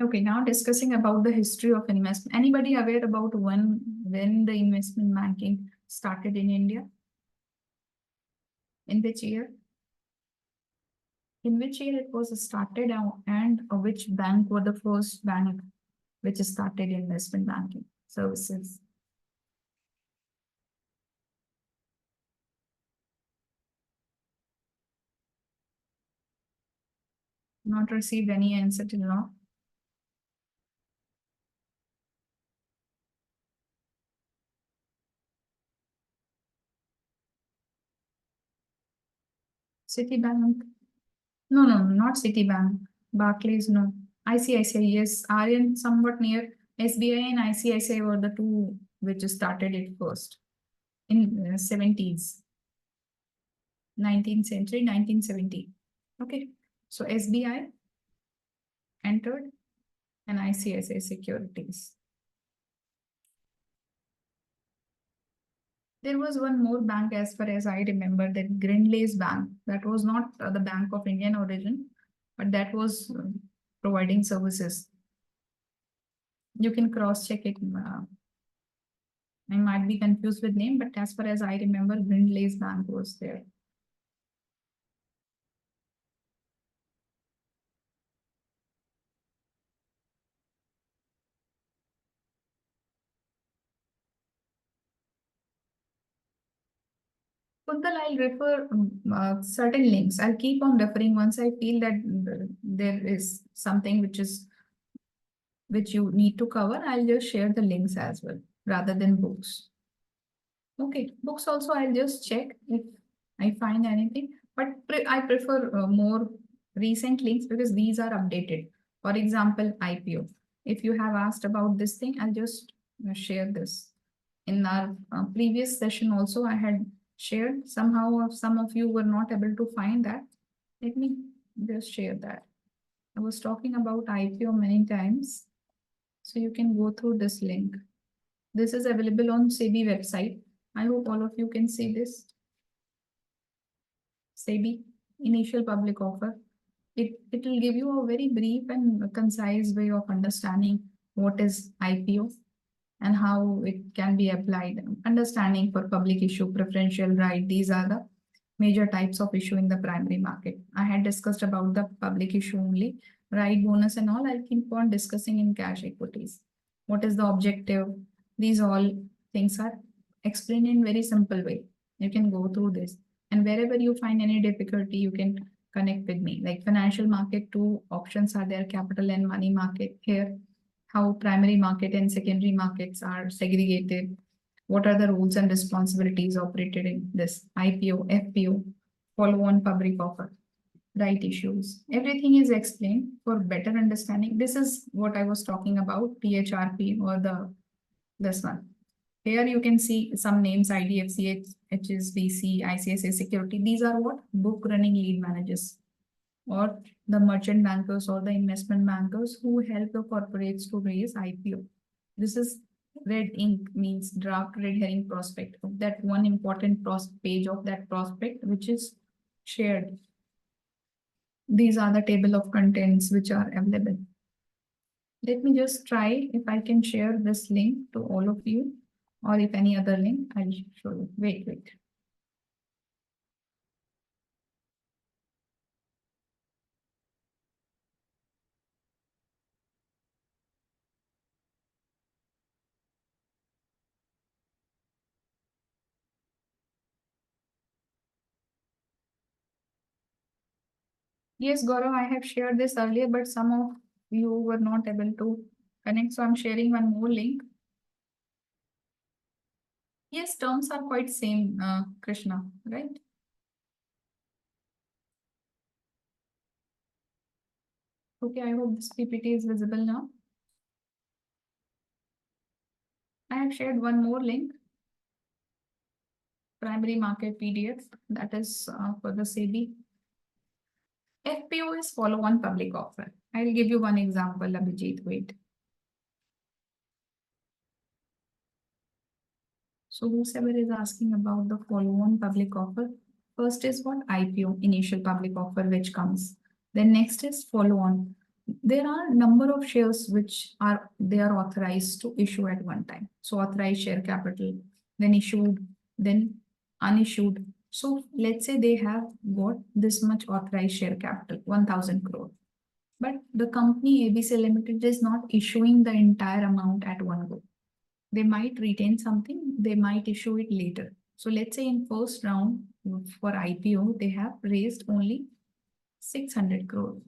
Okay, now discussing about the history of investment. Anybody aware about when the investment banking started in India? In which year? In which year it was started and which bank were the first bank which started investment banking services? Not received any answer till now. Citibank. No, no, not Citibank. Barclays, no. ICICI, yes. Aryan somewhat near. SBI and ICICI were the two which started it first in 70s. 19th century, 1970. Okay. So SBI entered and ICICI Securities. There was one more bank as far as I remember, that Grindlay's Bank. That was not the Bank of Indian origin, but that was providing services. You can cross check it. I might be confused with name, but as far as I remember, Grindlay's Bank was there. Kuntal, I'll refer certain links. I'll keep on referring once I feel that there is something which you need to cover. I'll just share the links as well rather than books. Okay, books also I'll just check if I find anything, but I prefer more recent links because these are updated. For example, IPO. If you have asked about this thing, I'll just share this. In our previous session also, I had shared. Somehow some of you were not able to find that. Let me just share that. I was talking about IPO many times, so you can go through this link. This is available on SEBI website. I hope all of you can see this. SEBI, initial public offer. It will give you a very brief and concise way of understanding what is IPO and how it can be applied. Understanding for public issue, preferential right, these are the major types of issue in the primary market. I had discussed about the public issue only, right, bonus and all. I'll keep on discussing in cash equities. What is the objective? These all things are explained in very simple way. You can go through this. And wherever you find any difficulty, you can connect with me. Like financial market, two options are there, capital and money market. Here, how primary market and secondary markets are segregated, what are the rules and responsibilities operated in this IPO, FPO, follow-on public offer, right issues. Everything is explained for better understanding. This is what I was talking about, PHRP or this one. Here you can see some names, IDFC, HSBC, ICICI Security. These are what? Book running lead managers or the merchant bankers or the investment bankers who help the corporates to raise IPO. This is red ink, means draft red herring prospect of that one important page of that prospect which is shared. These are the table of contents which are available. Let me just try if I can share this link to all of you, or if any other link, I'll show you. Wait. Yes, Gaurav, I have shared this earlier, but some of you were not able to Connect. So I'm sharing one more link. Yes, terms are quite same, Krishna, right? Okay, I hope this PPT is visible now. I have shared one more link, primary market PDF, that is for the SEBI. FPO is follow-on public offer. I'll give you one example, Abhijit, wait. So whosoever is asking about the follow-on public offer, first is what? IPO, initial public offer, which comes. Then next is follow-on. There are number of shares which they are authorized to issue at one time. So authorized share capital, then issued, then unissued. So let's say they have got this much authorized share capital, 1,000 crore. But the company ABC Limited is not issuing the entire amount at one go. They might retain something, they might issue it later. So let's say in first round for IPO, they have raised only 600 crore.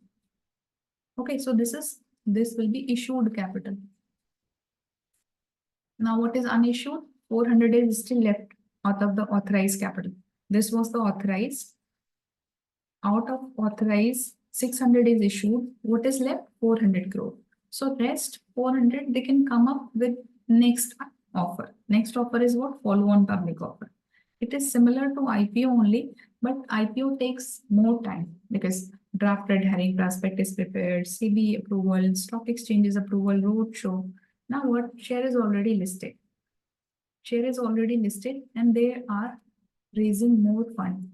Okay, so this will be issued capital. Now what is unissued? 400 is still left out of the authorized capital. This was the authorized. Out of authorized, 600 is issued. What is left? 400 crore. So rest 400, they can come up with next offer. Next offer is what? Follow-on public offer. It is similar to IPO only, but IPO takes more time because draft red herring prospect is prepared, CB approval, stock exchanges approval, roadshow. Now what? Share is already listed. Share is already listed and they are raising more fund.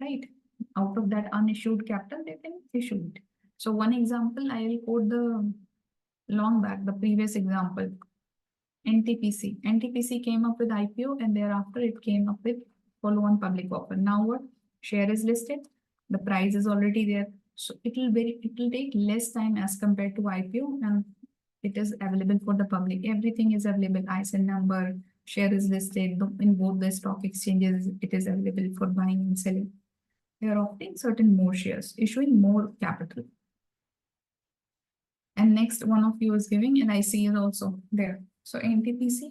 Right? Out of that unissued capital, they can issue it. So one example, I will quote the long back, the previous example. NTPC. NTPC came up with IPO and thereafter it came up with follow-on public offer. Now what? Share is listed, the price is already there. So it will take less time as compared to IPO and it is available for the public. Everything is available. ISIN number, share is listed in both the stock exchanges. It is available for buying and selling. They are offering certain more shares, issuing more capital. And next one of you is giving, and IC is also there. So NTPC,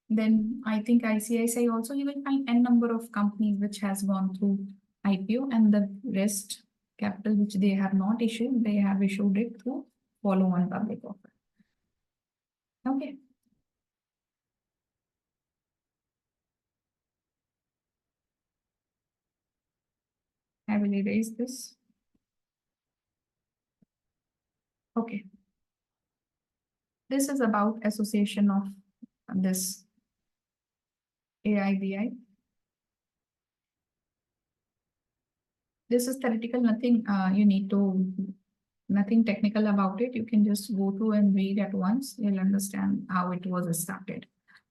then I think ICICI also, you will find n number of companies which has gone through IPO and the rest capital which they have not issued, they have issued it through follow-on public offer. Okay. I will erase this. Okay. This is about association of this AIBI. This is theoretical, nothing you need to, nothing technical about it. You can just go through and read at once. You'll understand how it was started.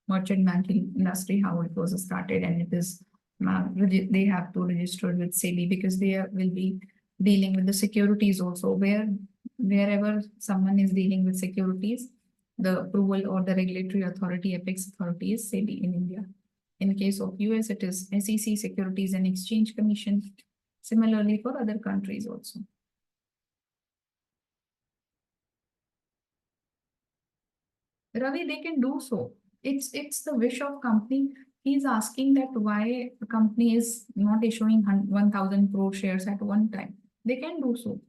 Merchant banking industry, how it was started, and it is, they have to register with SEBI because they will be dealing with the securities also. Wherever someone is dealing with securities, the approval or the regulatory authority, apex authority is SEBI in India. In case of US, it is SEC, Securities and Exchange Commission. Similarly for other countries also. Ravi, they can do so. It's the wish of company. He's asking that why the company is not issuing 1,000 crore shares at one time. They can do so.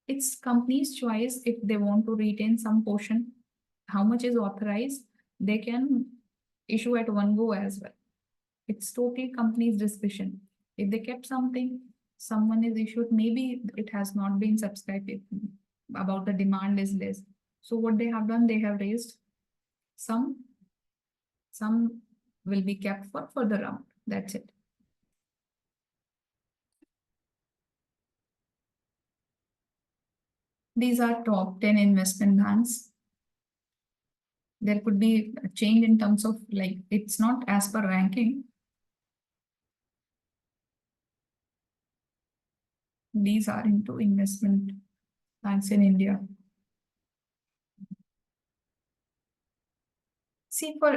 It's company's choice if they want to retain some portion. How much is authorized? They can issue at one go as well. It's totally company's discretion. If they kept something, someone is issued, maybe it has not been subscribed about the demand is less. So what they have done, they have raised some will be kept for further round. That's it. These are top 10 investment banks. There could be a change in terms of like, it's not as per ranking. These are into investment banks in India. See, for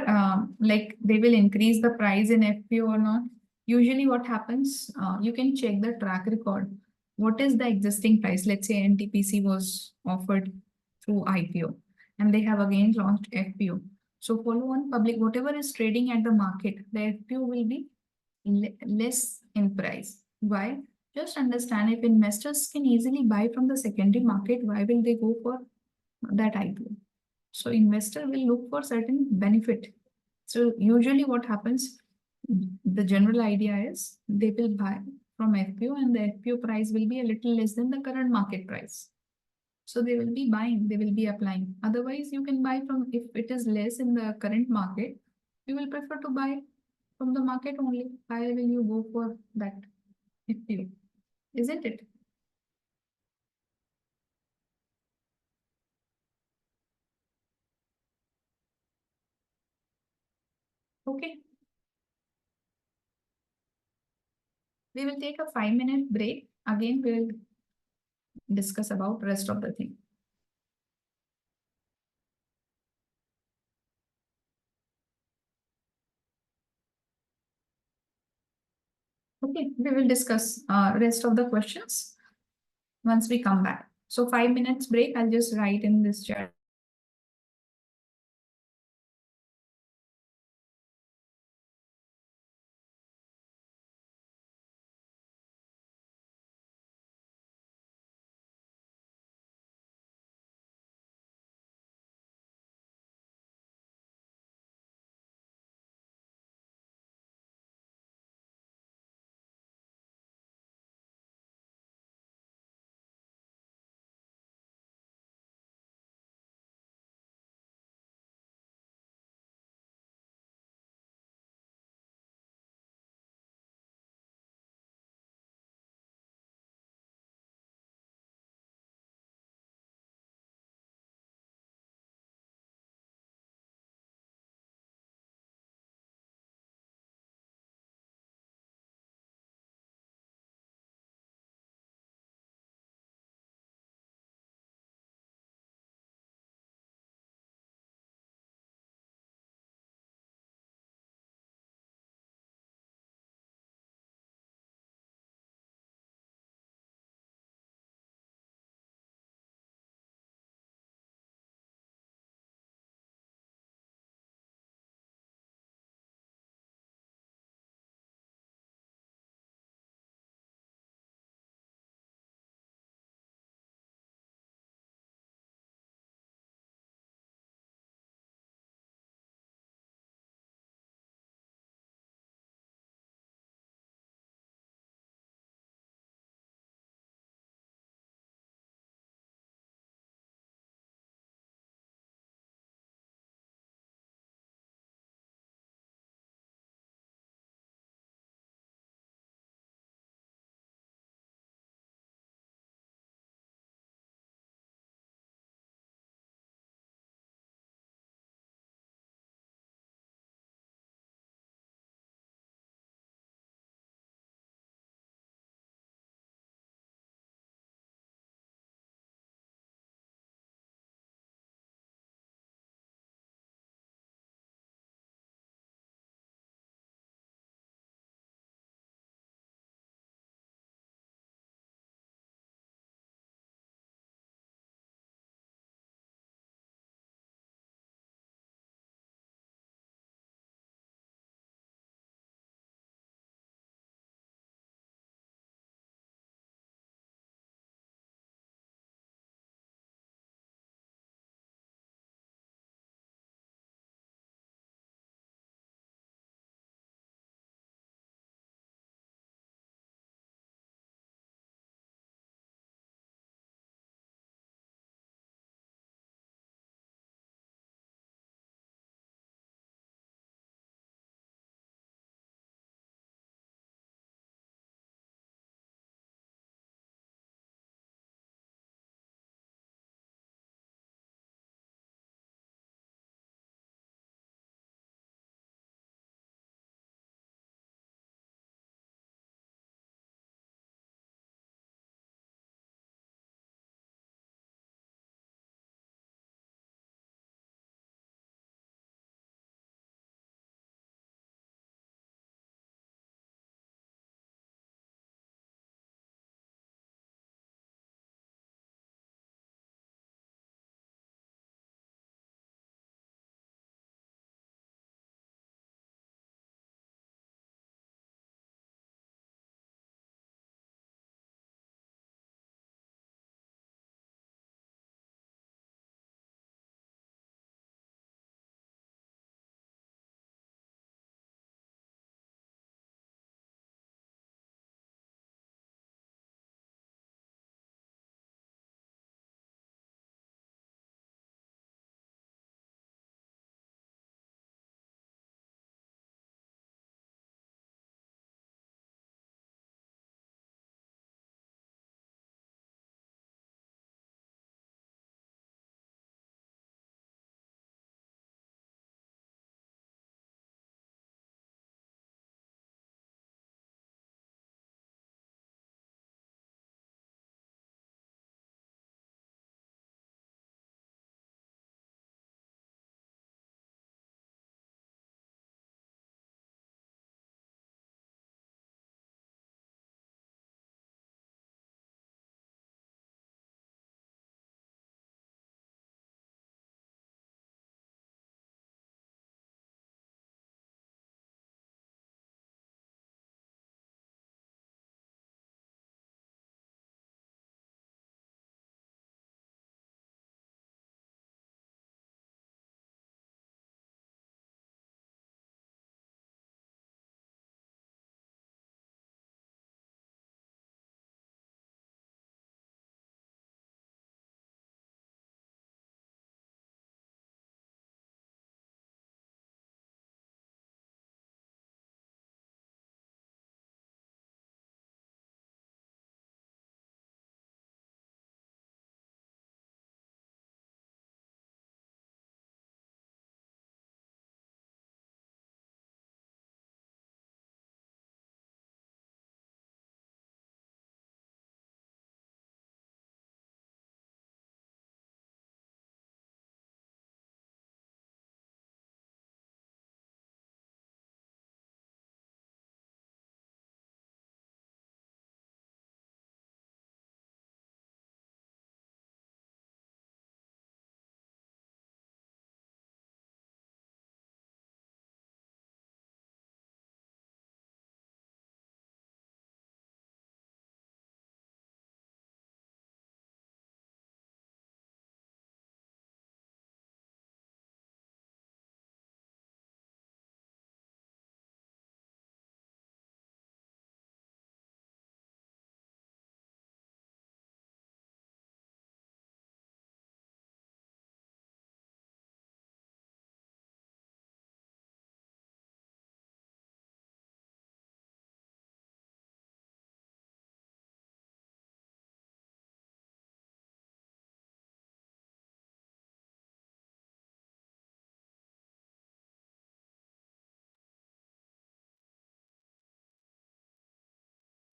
like they will increase the price in FPO or not. Usually what happens, you can check the track record. what is the existing price? Let's say NTPC was offered through IPO and they have again launched FPO. So follow on public, whatever is trading at the market, the FPO will be less in price. Why? Just understand, if investors can easily buy from the secondary market, why will they go for that IPO? So investor will look for certain benefit. So usually what happens, the general idea is they will buy from FPO and the FPO price will be a little less than the current market price. So they will be buying, they will be applying. Otherwise, you can buy from, if it is less in the current market, you will prefer to buy from the market only. Why will you go for that FPO? Isn't it? Okay. We will take a 5-minute break. Again, we will discuss about rest of the thing. Okay, we will discuss rest of the questions once we come back. So 5 minutes break, I'll just write in this chat.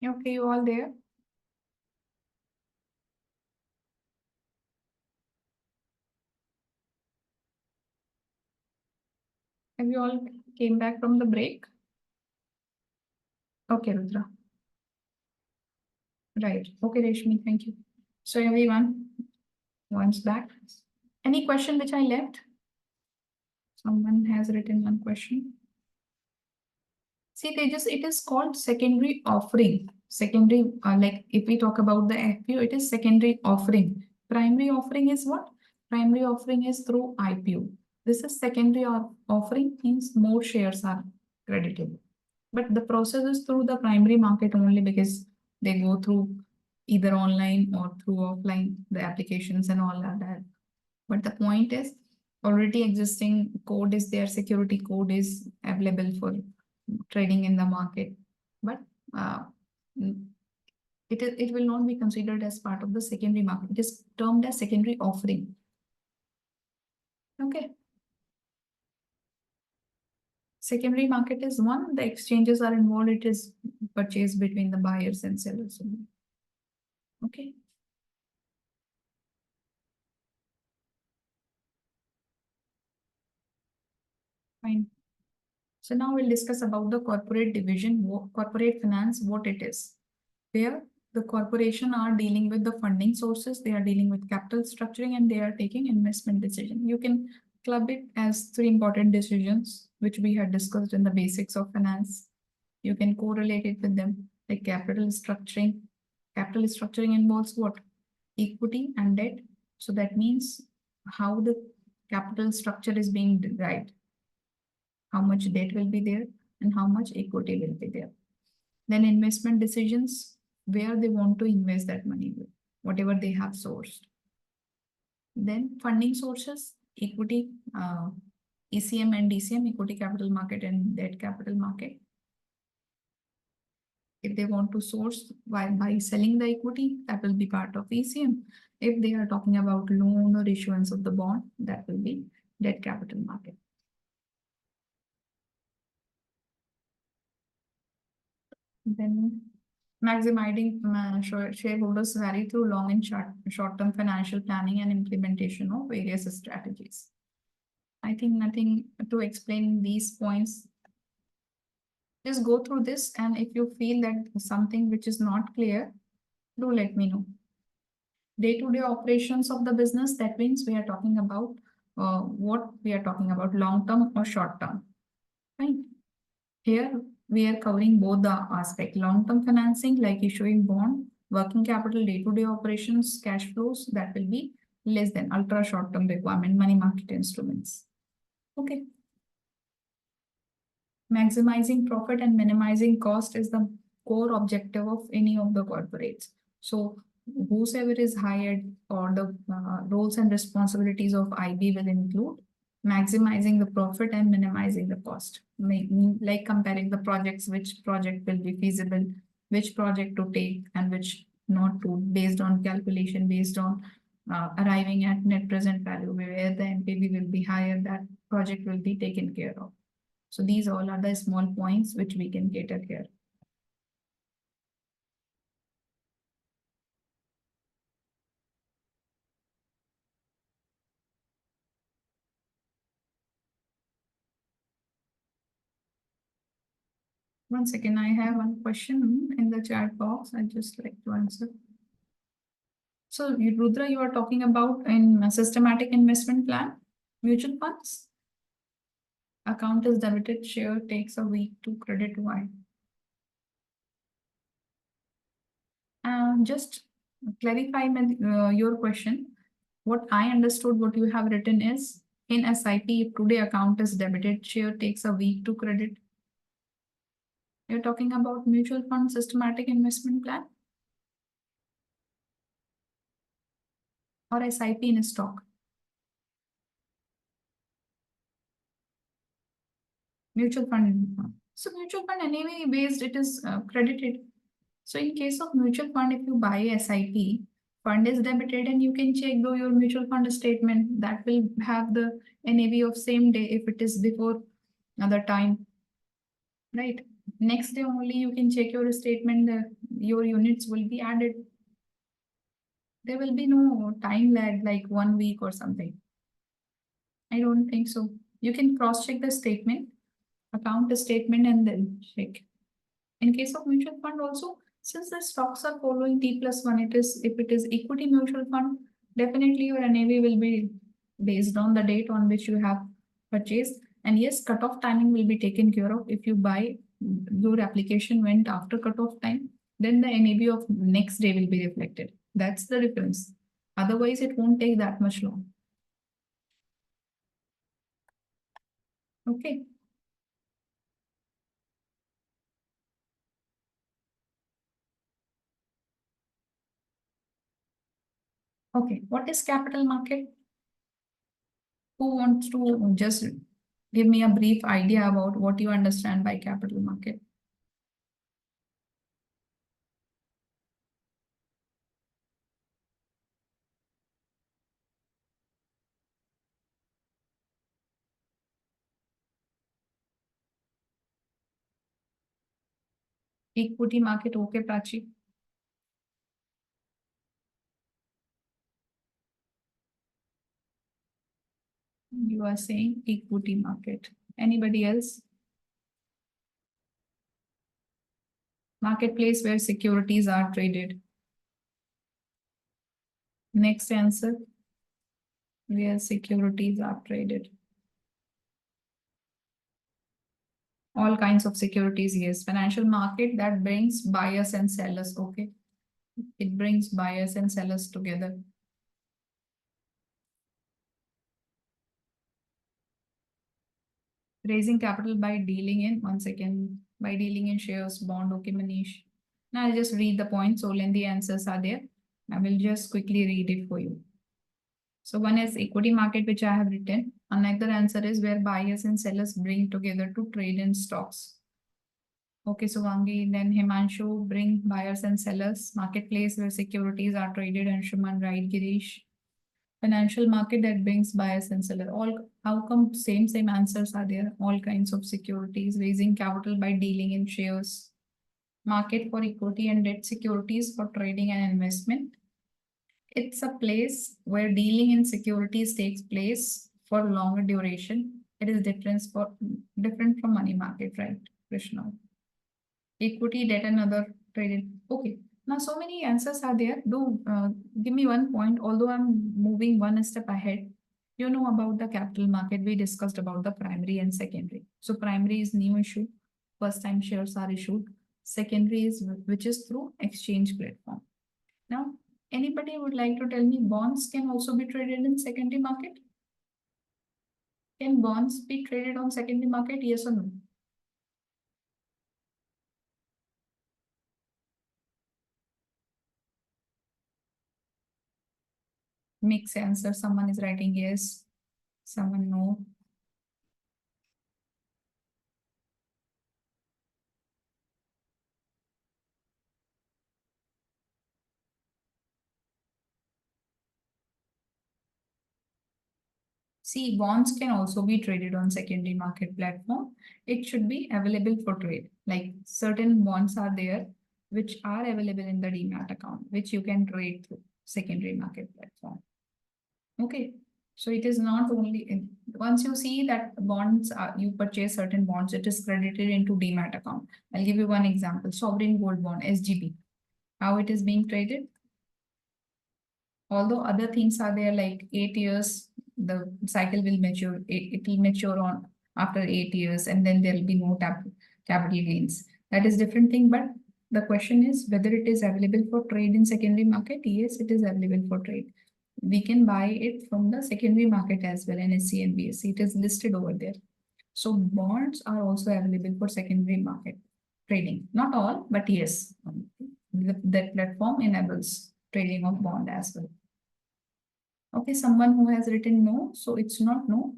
Okay, you all there? Have you all came back from the break? Okay, Rudra. Right. Okay, Reshmi, thank you. So everyone, once back. Any question which I left? Someone has written one question. See, it is called secondary offering. Secondary, like if we talk about the FPO, it is secondary offering. Primary offering is what? Primary offering is through IPO. This is secondary offering, means more shares are credited. But the process is through the primary market only because they go through either online or through offline, the applications and all that. But the point is, already existing code is there, security code is available for trading in the market. But uh, it will not be considered as part of the secondary market. It is termed as secondary offering. Okay. Secondary market is one, the exchanges are involved, it is purchased between the buyers and sellers. Okay. Fine. So now we'll discuss about the corporate division, corporate finance, what it is. Where the corporation are dealing with the funding sources, they are dealing with capital structuring, and they are taking investment decision. You can club it as three important decisions, which we had discussed in the basics of finance. You can correlate it with them, like capital structuring. Capital structuring involves what? Equity and debt. So that means how the capital structure is being derived, how much debt will be there, and how much equity will be there. Then investment decisions, where they want to invest that money, whatever they have sourced. Then funding sources, equity, ECM and DCM, equity capital market and debt capital market. If they want to source by selling the equity, that will be part of ECM. If they are talking about loan or issuance of the bond, that will be debt capital market. Then maximizing shareholders value through long and short-term financial planning and implementation of various strategies. I think nothing to explain these points. Just go through this, and if you feel that something which is not clear, do let me know. Day-to-day operations of the business, that means we are talking about what we are talking about, long-term or short-term, right? Here we are covering both the aspect, long-term financing like issuing bond, working capital, day-to-day operations, cash flows, that will be less than ultra short-term requirement, money market instruments. Okay. Maximizing profit and minimizing cost is the core objective of any of the corporates. So whosoever is hired, or the roles and responsibilities of IB will include maximizing the profit and minimizing the cost, like comparing the projects, which project will be feasible, which project to take and which not to, based on calculation, based on arriving at net present value, where the NPV will be higher, that project will be taken care of. So these all are the small points which we can cater here. One second, I have one question in the chat box. I'd just like to answer. So Rudra, you are talking about in a systematic investment plan, mutual funds. Account is debited, share takes a week to credit. Why? Just clarify your question. What I understood, what you have written is, in SIP, if today account is debited, share takes a week to credit. You're talking about mutual fund systematic investment plan or SIP in stock? Mutual fund. So mutual fund anyway based, it is credited. So in case of mutual fund, if you buy SIP, fund is debited, and you can check though your mutual fund statement, that will have the NAV of same day if it is before another time, right? Next day only you can check your statement, your units will be added. There will be no time lag like 1 week or something. I don't think so. You can cross check the statement, account the statement, and then check. In case of mutual fund also, since the stocks are following T plus one, if it is equity mutual fund, definitely your NAV will be based on the date on which you have purchased. And yes, cutoff timing will be taken care of. If you buy, your application went after cutoff time, then the NAV of next day will be reflected. That's the difference. Otherwise, it won't take that much long. Okay. Okay. What is capital market? Who wants to just give me a brief idea about what you understand by capital market? Equity market, okay, Prachi. You are saying equity market. Anybody else? Marketplace where securities are traded. Next answer, where securities are traded. All kinds of securities, yes. Financial market that brings buyers and sellers, okay. It brings buyers and sellers together. Raising capital by dealing in, one second, by dealing in shares, bond, okay, Manish. Now I'll just read the points, so lengthy answers are there. I will just quickly read it for you. So one is equity market, which I have written. Another answer is where buyers and sellers bring together to trade in stocks. Okay, so Vangi, then Himanshu, bring buyers and sellers. Marketplace where securities are traded, and Shuman, right, Girish. Financial market that brings buyers and sellers. All, how come same answers are there? All kinds of securities, raising capital by dealing in shares. Market for equity and debt securities for trading and investment. It's a place where dealing in securities takes place for longer duration. It is different from money market, right, Krishna? Equity, debt, and other traded. Okay. Now, so many answers are there. Do give me one point. Although I'm moving one step ahead, you know about the capital market. We discussed about the primary and secondary. So primary is new issue. First time shares are issued. Secondary is which is through exchange platform. Now, anybody would like to tell me bonds can also be traded in secondary market? Can bonds be traded on secondary market? Yes or no? Makes answer. Someone is writing yes, someone no. See, bonds can also be traded on secondary market platform. It should be available for trade. Like certain bonds are there which are available in the demat account, which you can trade through secondary market platform. Okay. So it is not only once you see that bonds are, you purchase certain bonds, it is credited into demat account. I'll give you one example: sovereign gold bond (SGB). How it is being traded? Although other things are there, like 8 years, the cycle will mature. It will mature on after 8 years, and then there will be no capital gains. That is different thing. But the question is whether it is available for trade in secondary market. Yes, it is available for trade. We can buy it from the secondary market as well, NSE and BSE. It is listed over there. So bonds are also available for secondary market trading. Not all, but yes, that platform enables trading of bond as well. Okay, someone who has written no, so it's not no,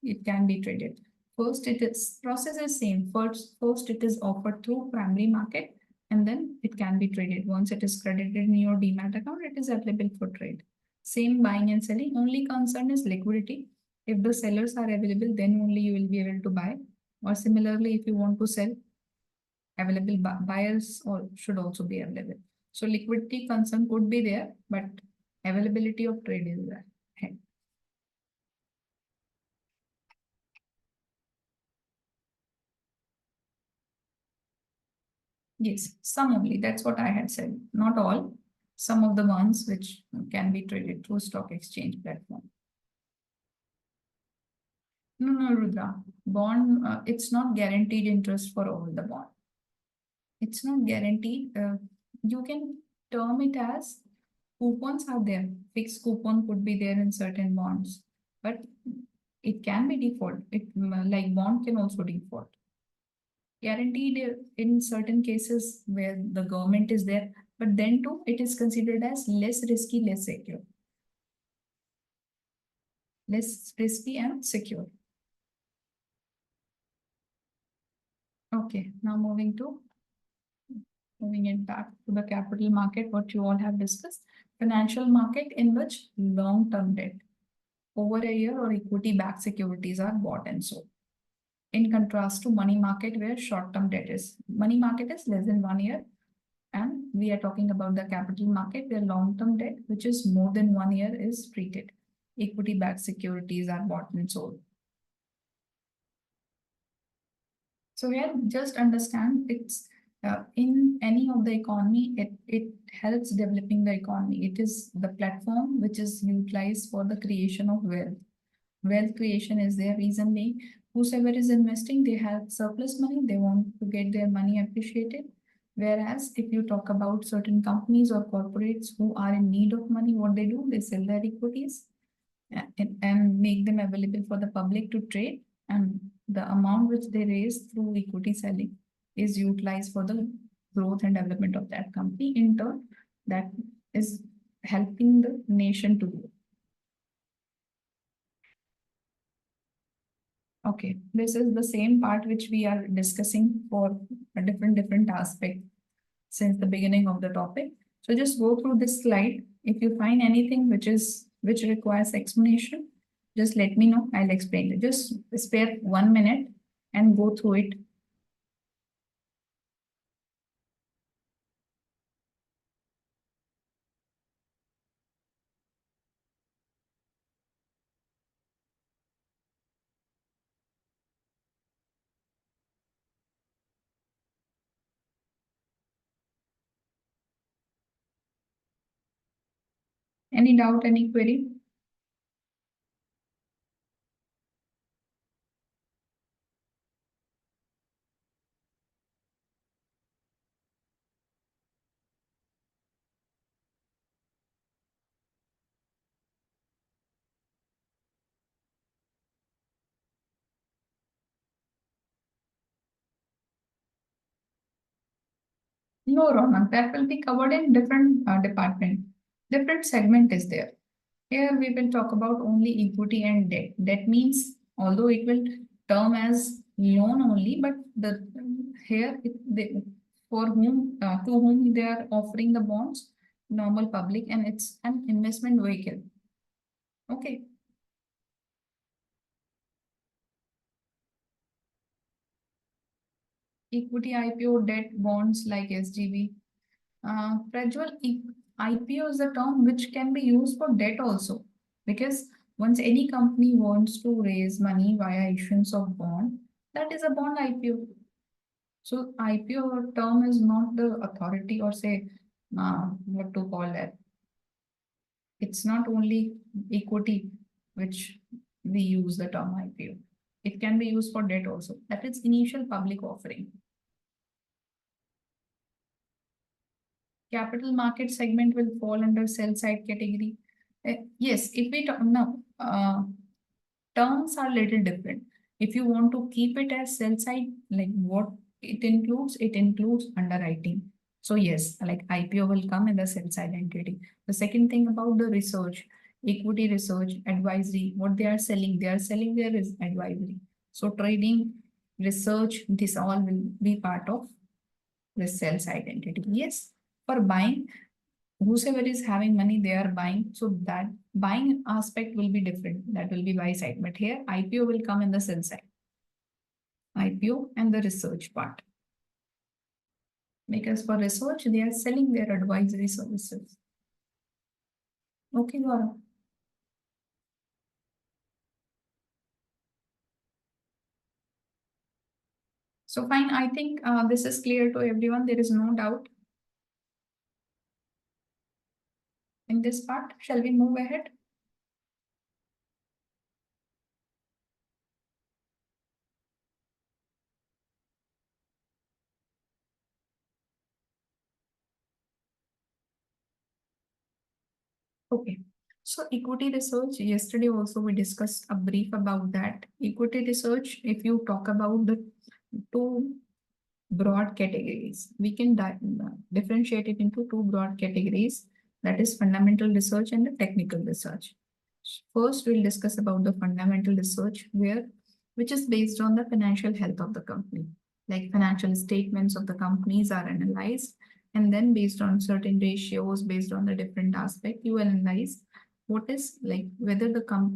it can be traded. First, it is process is same. First it is offered through primary market, and then it can be traded. Once it is credited in your demat account, it is available for trade. Same buying and selling. Only concern is liquidity. If the sellers are available, then only you will be able to buy. Or similarly, if you want to sell, available buyers or should also be available. So liquidity concern could be there, but availability of trade is there. Yes, some only. That's what I had said. Not all. Some of the ones which can be traded through stock exchange platform. No, no, Rudra. Bond, it's not guaranteed interest for all the bond. It's not guaranteed. You can term it as coupons are there. Fixed coupon could be there in certain bonds, but it can be default. It like bond can also default. Guaranteed in certain cases where the government is there, but then too it is considered as less risky, less secure. Less risky and secure. Okay, now moving it back to the capital market, what you all have discussed. Financial market in which long-term debt over a year or equity-backed securities are bought and sold. In contrast to money market where short-term debt is. Money market is less than 1 year, and we are talking about the capital market where long-term debt, which is more than 1 year, is treated. Equity-backed securities are bought and sold. So here, just understand it's in any of the economy, it helps developing the economy. It is the platform which is utilized for the creation of wealth. Wealth creation is their reason being whosoever is investing, they have surplus money, they want to get their money appreciated. Whereas if you talk about certain companies or corporates who are in need of money, what they do, they sell their equities and make them available for the public to trade, and the amount which they raise through equity selling is utilized for the growth and development of that company. In turn, that is helping the nation to grow. Okay, this is the same part which we are discussing for a different aspect since the beginning of the topic. So just go through this slide. If you find anything which requires explanation, just let me know. I'll explain it. Just spare 1 minute and go through it. Any doubt, any query? No, Ronak, that will be covered in different department. Different segment is there. Here we will talk about only equity and debt. Debt means although it will term as loan only, but the here for whom to whom they are offering the bonds, normal public, and it's an investment vehicle. Okay. Equity IPO, debt, bonds like SGB. Prajwal, IPO is a term which can be used for debt also, because once any company wants to raise money via issuance of bond, that is a bond IPO. So IPO term is not the authority or say what to call that. It's not only equity which we use the term IPO. It can be used for debt also. That is initial public offering. Capital market segment will fall under sell side category. Yes, if we talk now, terms are little different. If you want to keep it as sell side, like what it includes underwriting. So yes, like IPO will come in the sell side entity. The second thing about the research, equity research, advisory, what they are selling their advisory. So trading, research, this all will be part of the sell side entity. Yes, for buying, whosoever is having money, they are buying. So that buying aspect will be different. That will be buy side. But here IPO will come in the sell side. IPO and the research part. Because for research, they are selling their advisory services. Okay, Gaurav. So fine, I think this is clear to everyone. There is no doubt in this part. Shall we move ahead? Okay. So equity research, yesterday also we discussed a brief about that. Equity research, if you talk about the two broad categories, we can differentiate it into two broad categories, that is fundamental research and the technical research. First, we'll discuss about the fundamental research which is based on the financial health of the company. Like financial statements of the companies are analyzed, and then based on certain ratios, based on the different aspect, you analyze what is like whether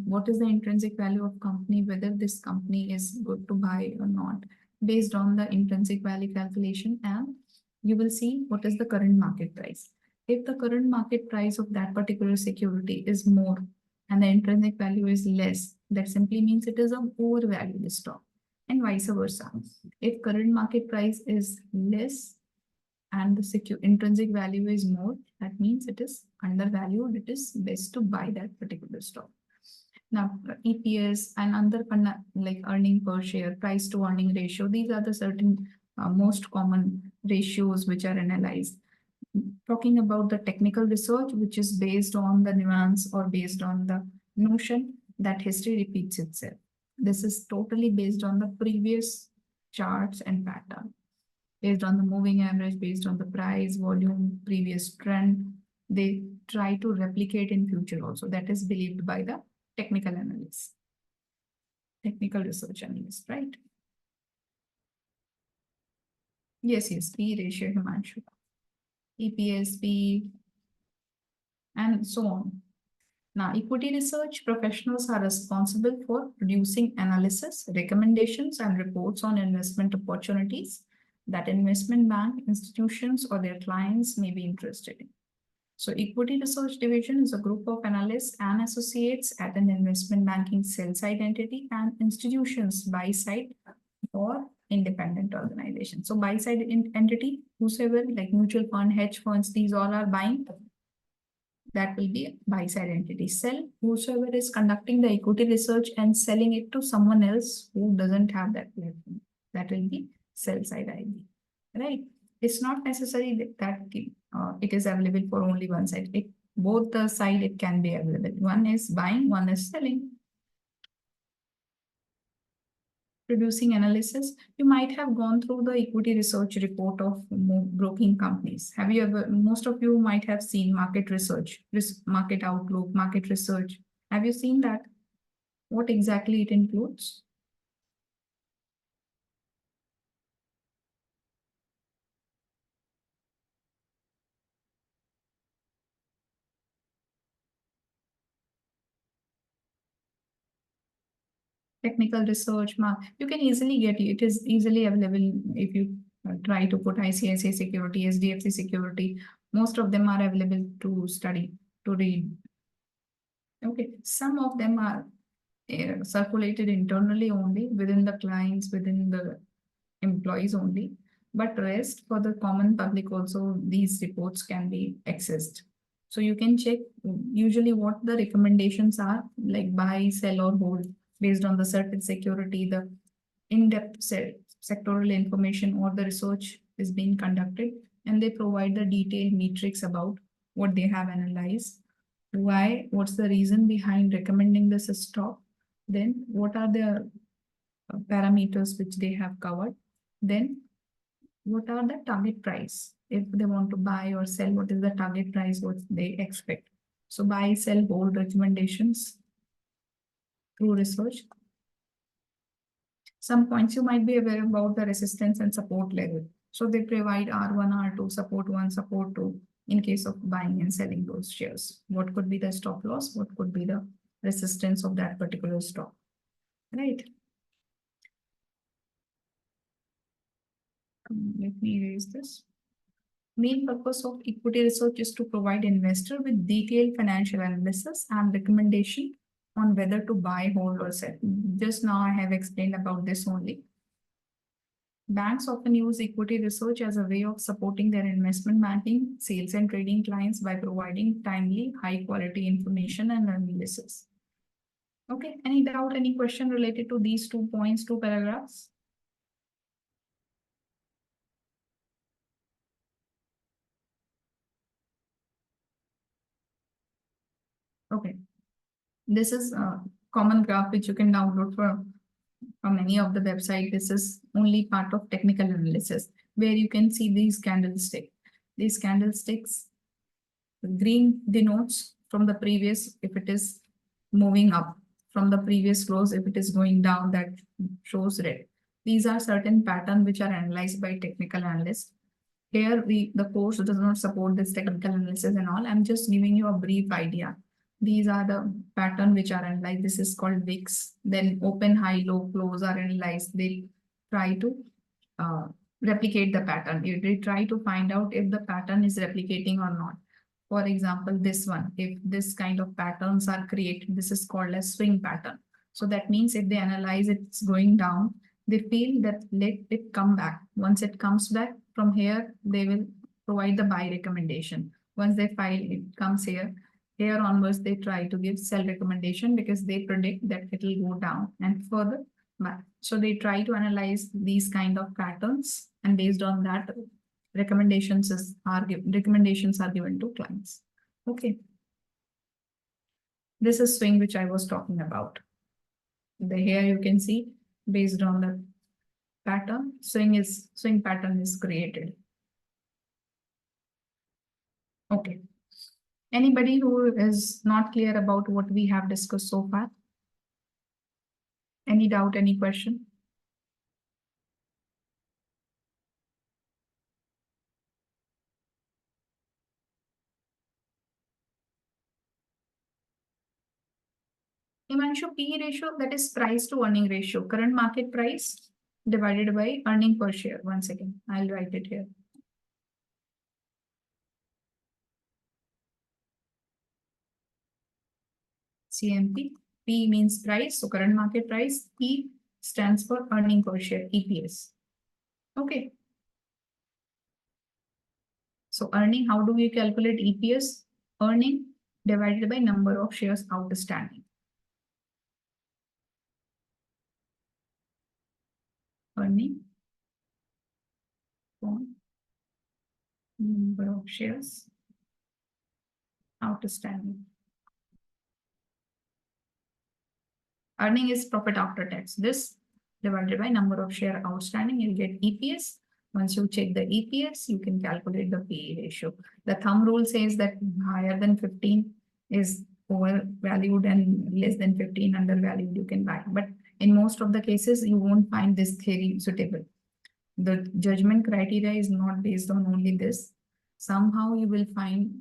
what is the intrinsic value of company, whether this company is good to buy or not, based on the intrinsic value calculation, and you will see what is the current market price. If the current market price of that particular security is more and the intrinsic value is less, that simply means it is an overvalued stock, and vice versa. If current market price is less and the intrinsic value is more, that means it is undervalued. It is best to buy that particular stock. Now, EPS and other like earning per share, price to earning ratio, these are the certain most common ratios which are analyzed. Talking about the technical research, which is based on the nuance or based on the notion that history repeats itself. This is totally based on the previous charts and pattern, based on the moving average, based on the price, volume, previous trend. They try to replicate in future also. That is believed by the technical analysts, technical research analysts, right? Yes, yes, P ratio, Himanshu. EPS, P, and so on. Now, equity research professionals are responsible for producing analysis, recommendations, and reports on investment opportunities that investment bank, institutions, or their clients may be interested in. So, equity research division is a group of analysts and associates at an investment banking sell-side entity and institutions buy-side or independent organization. So, buy-side entity, whosoever like mutual fund, hedge funds, these all are buying, that will be a buy-side entity. Sell, whosoever is conducting the equity research and selling it to someone else who doesn't have that platform, that will be sell-side ID, right? It's not necessary that it is available for only one side. Both the side it can be available. One is buying, one is selling. Producing analysis, you might have gone through the equity research report of broking companies. Have you ever, most of you might have seen market research, market outlook, market research. Have you seen that? What exactly it includes? Technical research, you can easily get it. It is easily available if you try to put ICICI Security, SDFC Security. Most of them are available to study, to read. Okay, some of them are circulated internally only within the clients, within the employees only, but rest for the common public also these reports can be accessed. So you can check usually what the recommendations are, like buy, sell, or hold based on the certain security, the in-depth sectoral information or the research is being conducted, and they provide the detailed metrics about what they have analyzed, why, what's the reason behind recommending this stock, then what are the parameters which they have covered, then what are the target price, if they want to buy or sell, what is the target price what they expect. So buy, sell, hold recommendations through research. Some points you might be aware about the resistance and support level. So they provide R1, R2, support 1, support 2 in case of buying and selling those shares. What could be the stop loss? What could be the resistance of that particular stock, right? Let me erase this. Main purpose of equity research is to provide investor with detailed financial analysis and recommendation on whether to buy, hold, or sell. Just now I have explained about this only. Banks often use equity research as a way of supporting their investment banking, sales, and trading clients by providing timely, high quality information and analysis. Okay, any doubt, any question related to these 2 points, 2 paragraphs? Okay, this is a common graph which you can download from any of the website. This is only part of technical analysis where you can see these candlesticks. These candlesticks, green denotes from the previous, if it is moving up, from the previous close, if it is going down, that shows red. These are certain patterns which are analyzed by technical analysts. Here, the course does not support this technical analysis and all. I'm just giving you a brief idea. These are the pattern which are analyzed. This is called wicks. Then open, high, low, close are analyzed. They try to replicate the pattern. They try to find out if the pattern is replicating or not. For example, this one, if this kind of patterns are created, this is called a swing pattern. So that means if they analyze it's going down, they feel that let it come back. Once it comes back from here, they will provide the buy recommendation. Once they file, it comes here. Here onwards, they try to give sell recommendation because they predict that it will go down and further back. So they try to analyze these kind of patterns, and based on that, recommendations are given to clients. Okay. This is swing which I was talking about. Here you can see based on the pattern, swing pattern is created. Okay. Anybody who is not clear about what we have discussed so far? Any doubt, any question? Himanshu, P ratio, that is price to earning ratio, current market price divided by earning per share. One second, I'll write it here. CMP, P means price, so current market price, P stands for earning per share, EPS. Okay. So earning, how do we calculate EPS? Earning divided by number of shares outstanding. Earning from number of shares outstanding. Earning is profit after tax. This divided by number of share outstanding, you'll get EPS. Once you check the EPS, you can calculate the PE ratio. The thumb rule says that higher than 15 is overvalued and less than 15 undervalued, you can buy. But in most of the cases, you won't find this theory suitable. The judgment criteria is not based on only this. Somehow you will find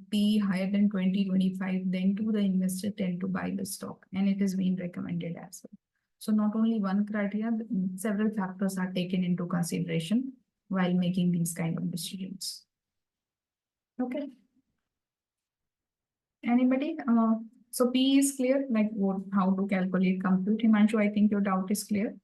P higher than 20, 25, then too the investor tend to buy the stock, and it is being recommended as well. So not only one criteria, several factors are taken into consideration while making these kind of decisions. Okay. Anybody? So P is clear, like what, how to calculate, compute. Himanshu, I think your doubt is clear.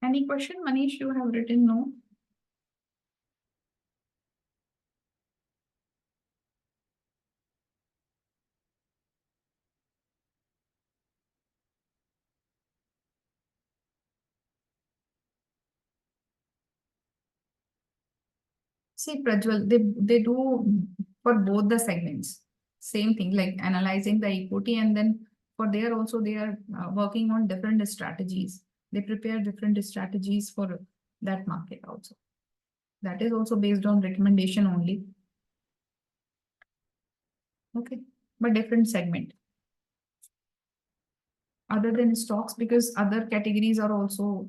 Any question? Manish, you have written no. See, Prajwal, they do for both the segments. Same thing, like analyzing the equity, and then for there also they are working on different strategies. They prepare different strategies for that market also. That is also based on recommendation only. Okay, but different segment. Other than stocks, because other categories are also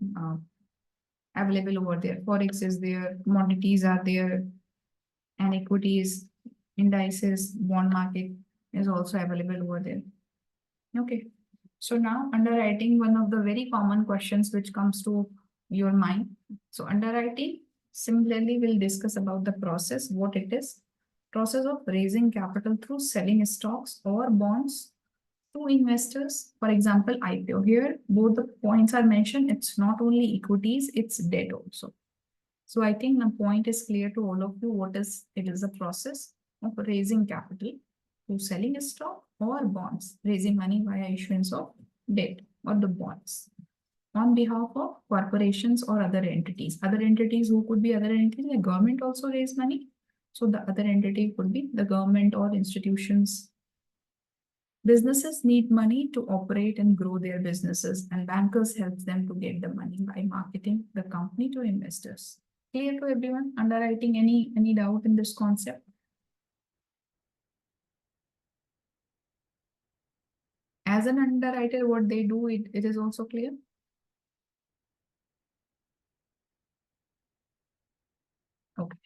available over there. Forex is there, commodities are there, and equities, indices, bond market is also available over there. Okay. So now underwriting, one of the very common questions which comes to your mind. So underwriting, similarly, we'll discuss about the process, what it is. Process of raising capital through selling stocks or bonds to investors. For example, IPO. Here, both the points are mentioned. It's not only equities, it's debt also. So I think the point is clear to all of you. It is a process of raising capital through selling a stock or bonds, raising money via issuance of debt or the bonds on behalf of corporations or other entities. Other entities, who could be other entities? The government also raise money. So the other entity could be the government or institutions. Businesses need money to operate and grow their businesses, and bankers help them to get the money by marketing the company to investors. Clear to everyone? Underwriting, any doubt in this concept? As an underwriter, what they do, it is also clear. Okay.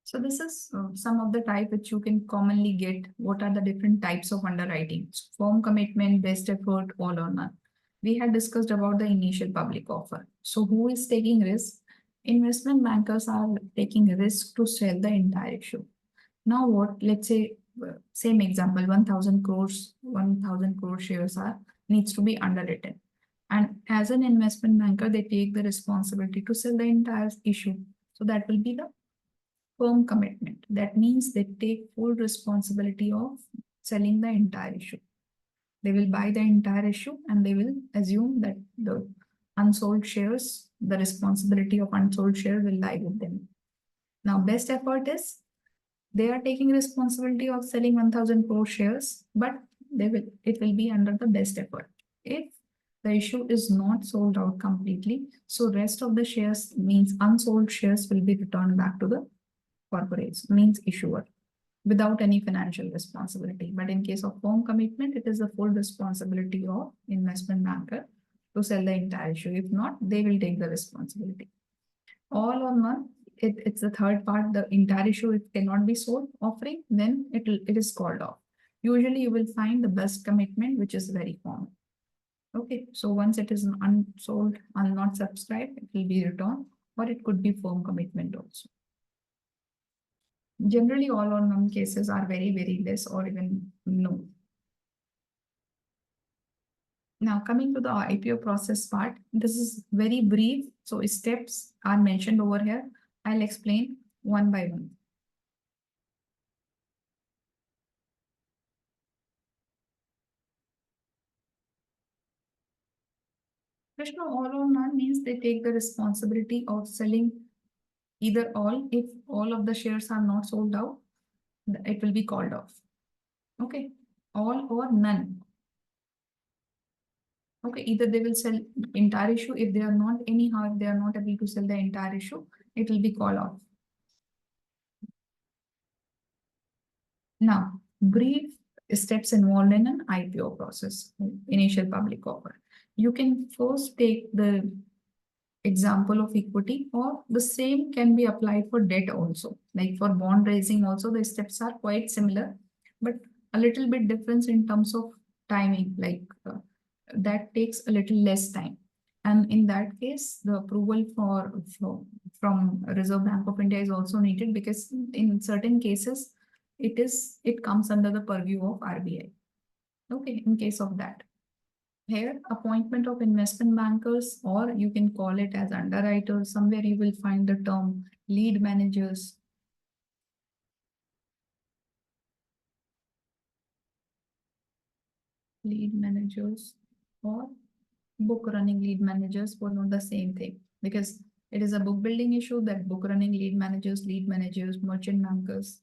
So this is some of the type which you can commonly get. What are the different types of underwriting? So firm commitment, best effort, all or none. We had discussed about the initial public offer. So who is taking risk? Investment bankers are taking risk to sell the entire issue. Now what, let's say, same example, 1,000 crore shares are needs to be underwritten. And as an investment banker, they take the responsibility to sell the entire issue. So that will be the firm commitment. That means they take full responsibility of selling the entire issue. They will buy the entire issue and they will assume that the unsold shares, the responsibility of unsold share will lie with them. Now, best effort is they are taking responsibility of selling 1,000 crore shares, but it will be under the best effort. If the issue is not sold out completely, so rest of the shares, means unsold shares, will be returned back to the corporates, means issuer, without any financial responsibility. But in case of firm commitment, it is the full responsibility of investment banker to sell the entire issue. If not, they will take the responsibility. All or none, it's the third part. The entire issue, it cannot be sold offering, then it is called off. Usually you will find the best commitment, which is very common. Okay, so once it is unsold and not subscribed, it will be returned, or it could be firm commitment also. Generally, all or none cases are very, very less or even no. Now, coming to the IPO process part, this is very brief. So steps are mentioned over here. I'll explain one by one. Krishna, all or none means they take the responsibility of selling either all. If all of the shares are not sold out, it will be called off. Okay, all or none. Okay, either they will sell entire issue. If they are not anyhow, if they are not able to sell the entire issue, it will be called off. Now, brief steps involved in an IPO process, initial public offer. You can first take the example of equity, or the same can be applied for debt also. Like for bond raising also, the steps are quite similar, but a little bit difference in terms of timing, like that takes a little less time. And in that case, the approval from Reserve Bank of India is also needed, because in certain cases, it comes under the purview of RBI. Okay, in case of that. Here, appointment of investment bankers, or you can call it as underwriters. Somewhere you will find the term lead managers. Lead managers or book running lead managers for not the same thing, because it is a book building issue. That book running lead managers, merchant bankers.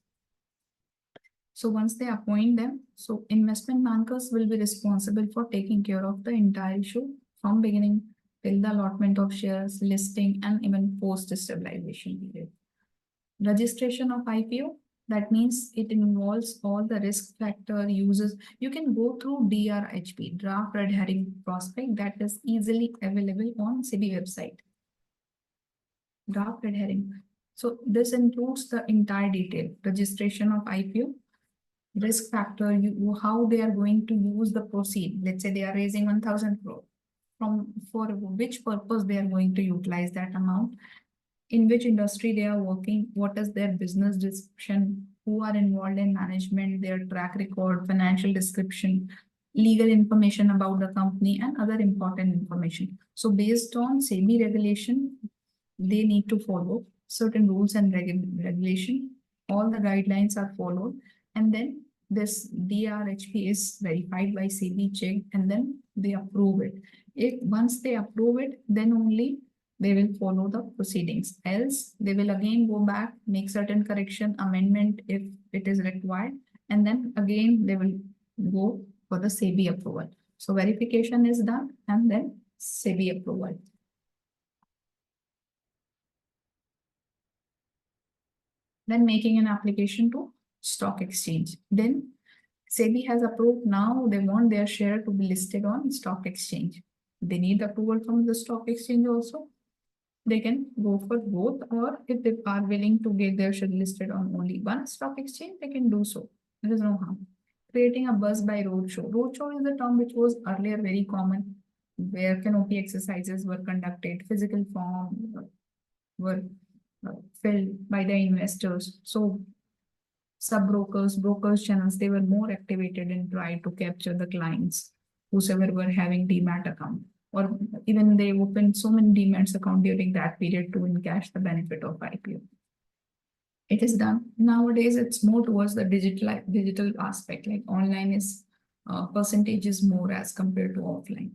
So once they appoint them, so investment bankers will be responsible for taking care of the entire issue from beginning till the allotment of shares, listing, and even post-stabilization period. Registration of IPO, that means it involves all the risk factor uses. You can go through DRHP, Draft Red Herring Prospect, that is easily available on SEBI website. Draft Red Herring. So this includes the entire detail, registration of IPO, risk factor, how they are going to use the proceed. Let's say they are raising 1,000 crore. For which purpose they are going to utilize that amount, in which industry they are working, what is their business description, who are involved in management, their track record, financial description, legal information about the company, and other important information. So based on SEBI regulation, they need to follow certain rules and regulation. All the guidelines are followed, and then this DRHP is verified by SEBI, checked, and then they approve it. If once they approve it, then only they will follow the proceedings. Else, they will again go back, make certain correction, amendment if it is required, and then again they will go for the SEBI approval. So verification is done, and then SEBI approval. Then making an application to stock exchange. Then SEBI has approved. Now they want their share to be listed on stock exchange. They need approval from the stock exchange also. They can go for both, or if they are willing to get their share listed on only one stock exchange, they can do so. There is no harm. Creating a buzz by roadshow. Roadshow is a term which was earlier very common, where canopy exercises were conducted, physical form were filled by the investors. So sub-brokers, brokers channels, they were more activated and tried to capture the clients, whosoever were having demat account, or even they opened so many demats account during that period to encash the benefit of IPO. It is done. Nowadays, it's more towards the digital aspect, like online is percentage is more as compared to offline.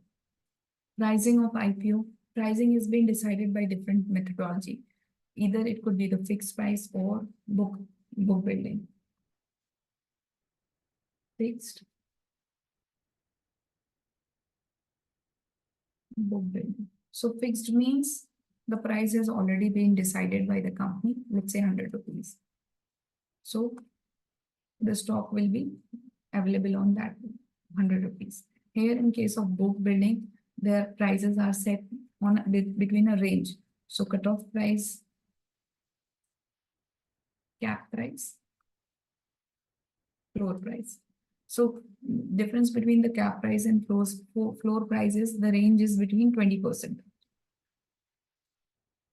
Pricing of IPO, pricing is being decided by different methodology. Either it could be the fixed price or book building. Fixed book building. So fixed means the price has already been decided by the company, let's say 100 rupees. So the stock will be available on that 100 rupees. Here in case of book building, their prices are set on between a range. So cutoff price, cap price, floor price. So difference between the cap price and floor prices, the range is between 20%.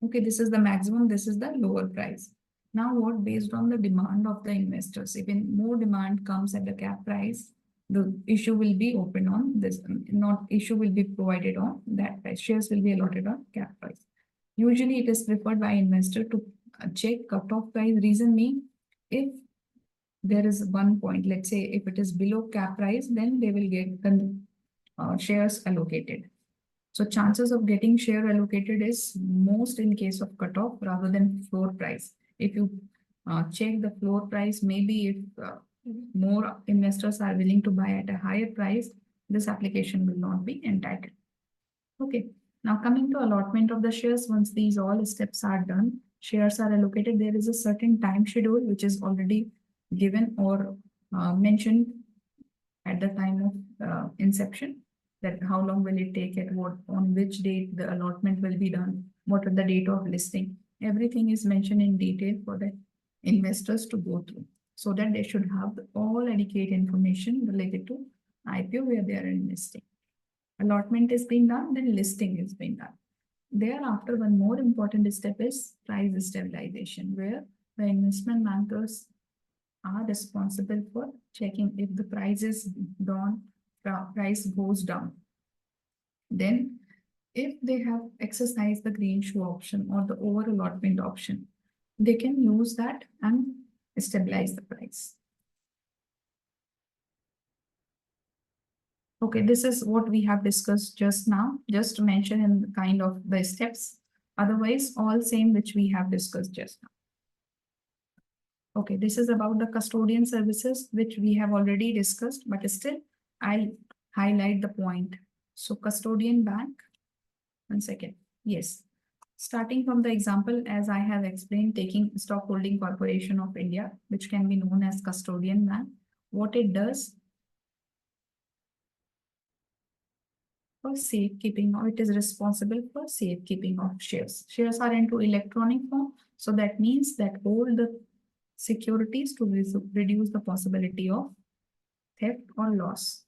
Okay, this is the maximum, this is the lower price. Now what, based on the demand of the investors, even more demand comes at the cap price, the issue will be open on this, not issue will be provided on that price. Shares will be allotted on cap price. Usually it is preferred by investor to check cutoff price. Reason being, if there is one point, let's say if it is below cap price, then they will get the shares allocated. So chances of getting share allocated is most in case of cutoff rather than floor price. If you check the floor price, maybe if more investors are willing to buy at a higher price, this application will not be entitled. Okay, now coming to allotment of the shares, once these all steps are done, shares are allocated, there is a certain time schedule which is already given or mentioned at the time of inception, that how long will it take, at what, on which date the allotment will be done, what are the date of listing. Everything is mentioned in detail for the investors to go through, so that they should have all adequate information related to IPO where they are investing. Allotment is being done, then listing is being done. Thereafter, one more important step is price stabilization, where the investment bankers are responsible for checking if the price is down, price goes down. Then, if they have exercised the green shoe option or the over allotment option, they can use that and stabilize the price. Okay, this is what we have discussed just now, just to mention in kind of the steps. Otherwise, all same which we have discussed just now. Okay, this is about the custodian services, which we have already discussed, but still I'll highlight the point. So custodian bank, 1 second. Yes. Starting from the example, as I have explained, taking Stock Holding Corporation of India, which can be known as custodian bank, what it does. for safekeeping, or it is responsible for safekeeping of shares. Shares are into electronic form, so that means that hold the securities to reduce the possibility of theft or loss.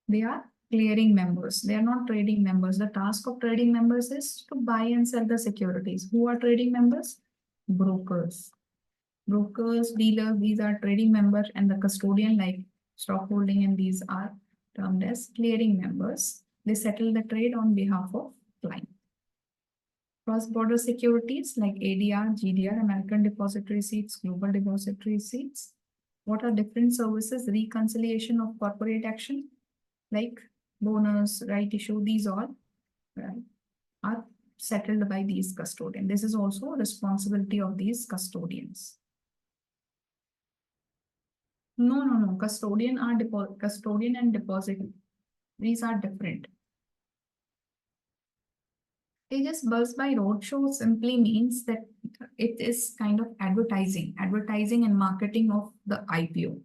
They are clearing members. They are not trading members. The task of trading members is to buy and sell the securities. Who are trading members? Brokers. Brokers, dealers, these are trading members, and the custodian like stockholding, and these are termed as clearing members. They settle the trade on behalf of client. Cross-border securities like ADR, GDR, American Depository Receipts, Global Depository Receipts. What are different services? Reconciliation of corporate action like bonus, right issue, these all are settled by these custodians. This is also a responsibility of these custodians. No. Custodian and deposit. These are different. They just buzz by roadshow simply means that it is kind of advertising and marketing of the IPO.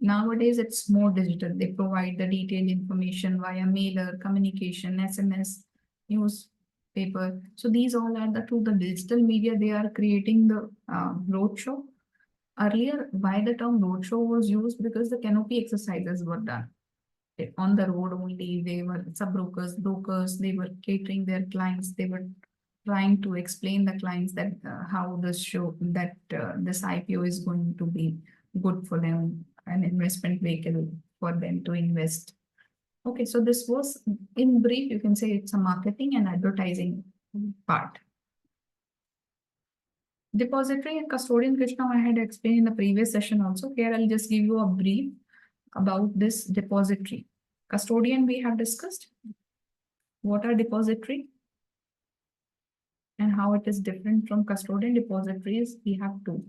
Nowadays, it's more digital. They provide the detailed information via mailer, communication, SMS, newspaper. So these all are through the digital media. They are creating the roadshow. Earlier, why the term roadshow was used? Because the canopy exercises were done on the road only. They were sub-brokers, brokers, they were catering their clients. They were trying to explain the clients that how this this IPO is going to be good for them, an investment vehicle for them to invest. Okay, so this was, in brief, you can say it's a marketing and advertising part. Depository and custodian, which now I had explained in the previous session also. Here I'll just give you a brief about this depository. Custodian we have discussed. What are depository and how it is different from custodian? Depositories we have two,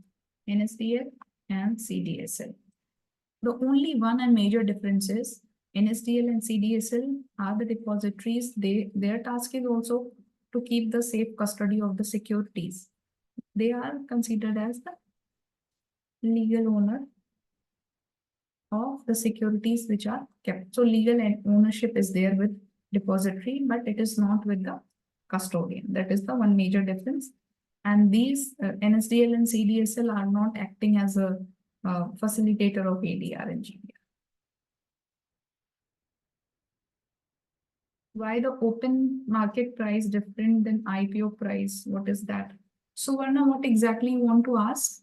NSDL and CDSL. The only one and major difference is NSDL and CDSL are the depositories. Their task is also to keep the safe custody of the securities. They are considered as the legal owner of the securities which are kept. So legal and ownership is there with depository, but it is not with the custodian. That is the one major difference. And these NSDL and CDSL are not acting as a facilitator of ADR and GDR. Why the open market price different than IPO price? What is that? So Varna, what exactly you want to ask?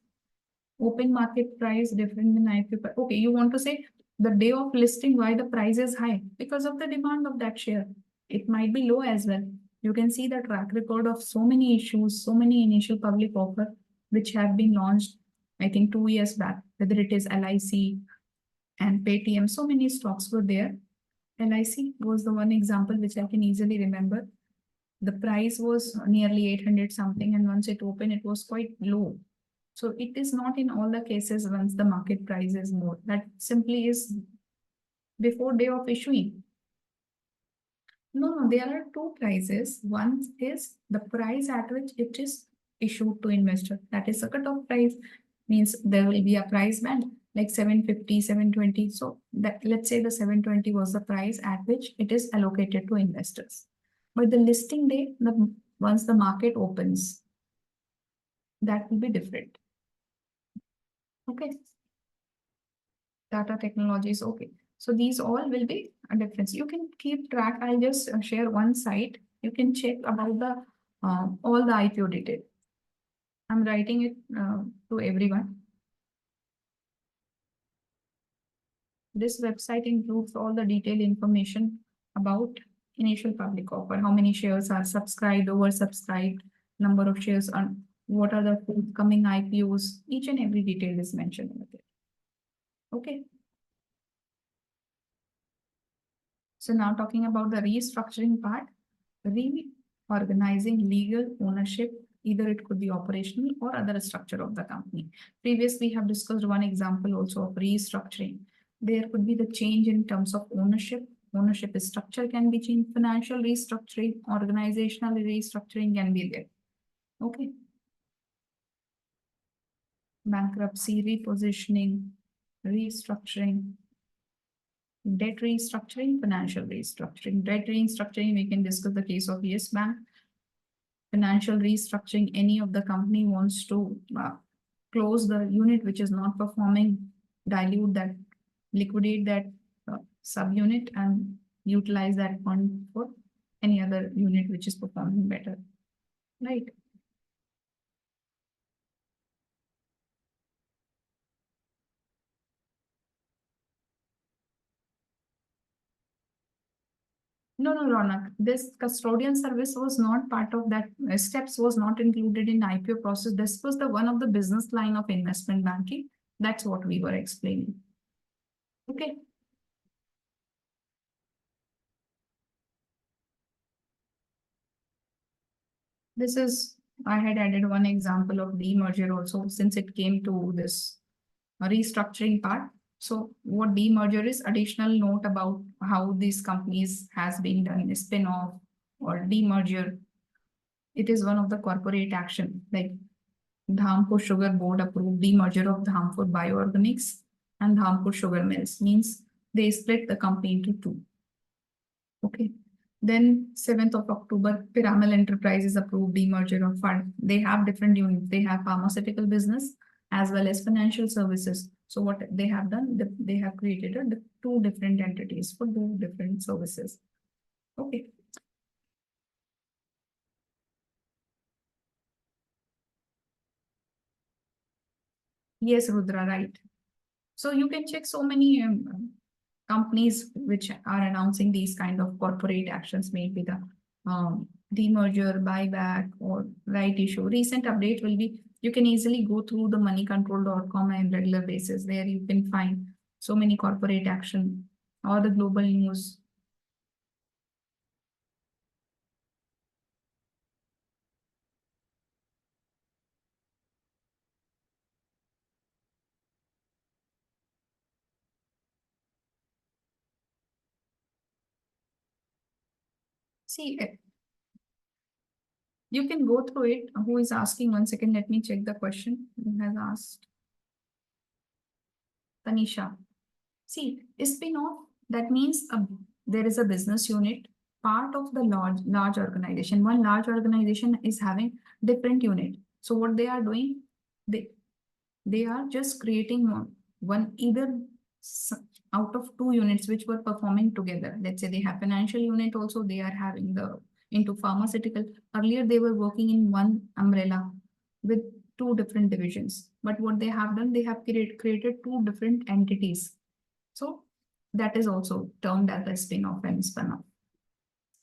Open market price different than IPO price. Okay, you want to say the day of listing, why the price is high? Because of the demand of that share. It might be low as well. You can see the track record of so many issues, so many initial public offer which have been launched, I think 2 years back, whether it is LIC and Paytm, so many stocks were there. LIC was the one example which I can easily remember. The price was nearly 800 something, and once it opened, it was quite low. So it is not in all the cases once the market price is more. That simply is before day of issuing. No, there are two prices. One is the price at which it is issued to investor. That is a cutoff price, means there will be a price band like 750, 720. So that, let's say the 720 was the price at which it is allocated to investors. But the listing day, once the market opens, that will be different. Okay. Data technologies, okay. So these all will be a difference. You can keep track. I'll just share one site. You can check about the all the IPO detail. I'm writing it to everyone. This website includes all the detailed information about initial public offer, how many shares are subscribed, oversubscribed, number of shares, on what are the forthcoming IPOs. Each and every detail is mentioned over there. Okay. So now talking about the restructuring part, reorganizing legal ownership, either it could be operational or other structure of the company. Previously, we have discussed one example also of restructuring. There could be the change in terms of ownership. Ownership structure can be changed. Financial restructuring, organizational restructuring can be there. Okay. Bankruptcy, repositioning, restructuring. Debt restructuring, financial restructuring. Debt restructuring, we can discuss the case of Yes Bank. Financial restructuring, any of the company wants to close the unit which is not performing, dilute that, liquidate that subunit and utilize that fund for any other unit which is performing better, right? No, no, Ronak. This custodian service was not part of that. Steps was not included in IPO process. This was the one of the business line of investment banking. That's what we were explaining. Okay. This is, I had added one example of demerger also since it came to this restructuring part. So what demerger is, additional note about how these companies has been done, spin-off or demerger. It is one of the corporate action, like Dhampur Sugar Board approved demerger of Dhampur Bioorganics and Dhampur Sugar Mills, means they split the company into two. Okay. Then 7th of October, Piramal Enterprises approved demerger of fund. They have different units. They have pharmaceutical business as well as financial services. So what they have done, they have created two different entities for two different services. Okay. Yes, Rudra, right. So you can check so many companies which are announcing these kind of corporate actions, maybe the demerger, buyback, or right issue. Recent update will be, you can easily go through the moneycontrol.com on regular basis. There you can find so many corporate action or the global news. See, you can go through it. Who is asking? 1 second, let me check the question. Who has asked? Tanisha. See, spin-off, that means there is a business unit, part of the large organization. One large organization is having different unit. So what they are doing, they are just creating one either out of two units which were performing together. Let's say they have financial unit also, they are having the into pharmaceutical. Earlier they were working in one umbrella with two different divisions. But what they have done, they have created two different entities. So that is also termed as a spin-off and spin-off.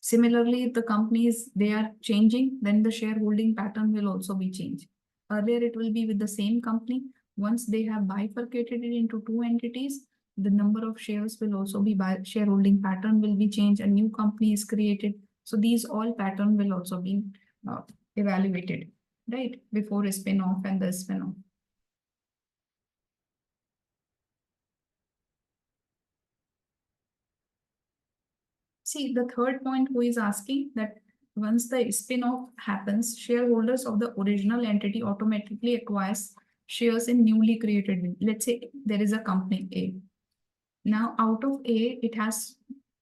Similarly, if the companies they are changing, then the shareholding pattern will also be changed. Earlier, it will be with the same company. Once they have bifurcated it into two entities, the number of shares will also be by shareholding pattern will be changed. A new company is created. So these all pattern will also be uh, evaluated, right? Before a spin-off and the spin-off. See, the third point who is asking that once the spin-off happens, shareholders of the original entity automatically acquires shares in newly created. Let's say there is a company A. Now, out of A, it has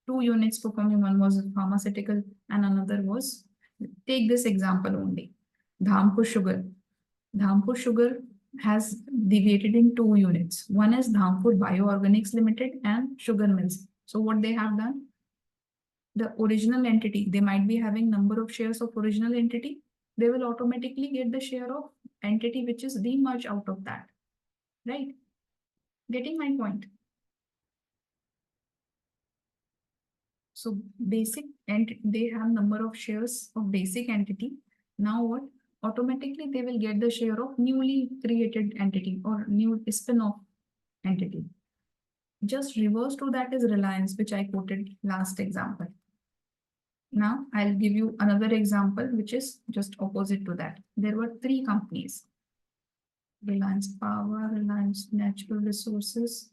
two units performing. One was pharmaceutical and another was, take this example only, Dhampur Sugar. Dhampur Sugar has deviated in two units. One is Dhampur Bioorganics Limited and Sugar Mills. So what they have done, the original entity, they might be having number of shares of original entity, they will automatically get the share of entity which is demerged out of that, right? Getting my point? So basic and they have number of shares of basic entity. Now what? Automatically they will get the share of newly created entity or new spin-off entity. Just reverse to that is Reliance, which I quoted last example. Now I'll give you another example, which is just opposite to that. There were three companies: Reliance Power, Reliance Natural Resources,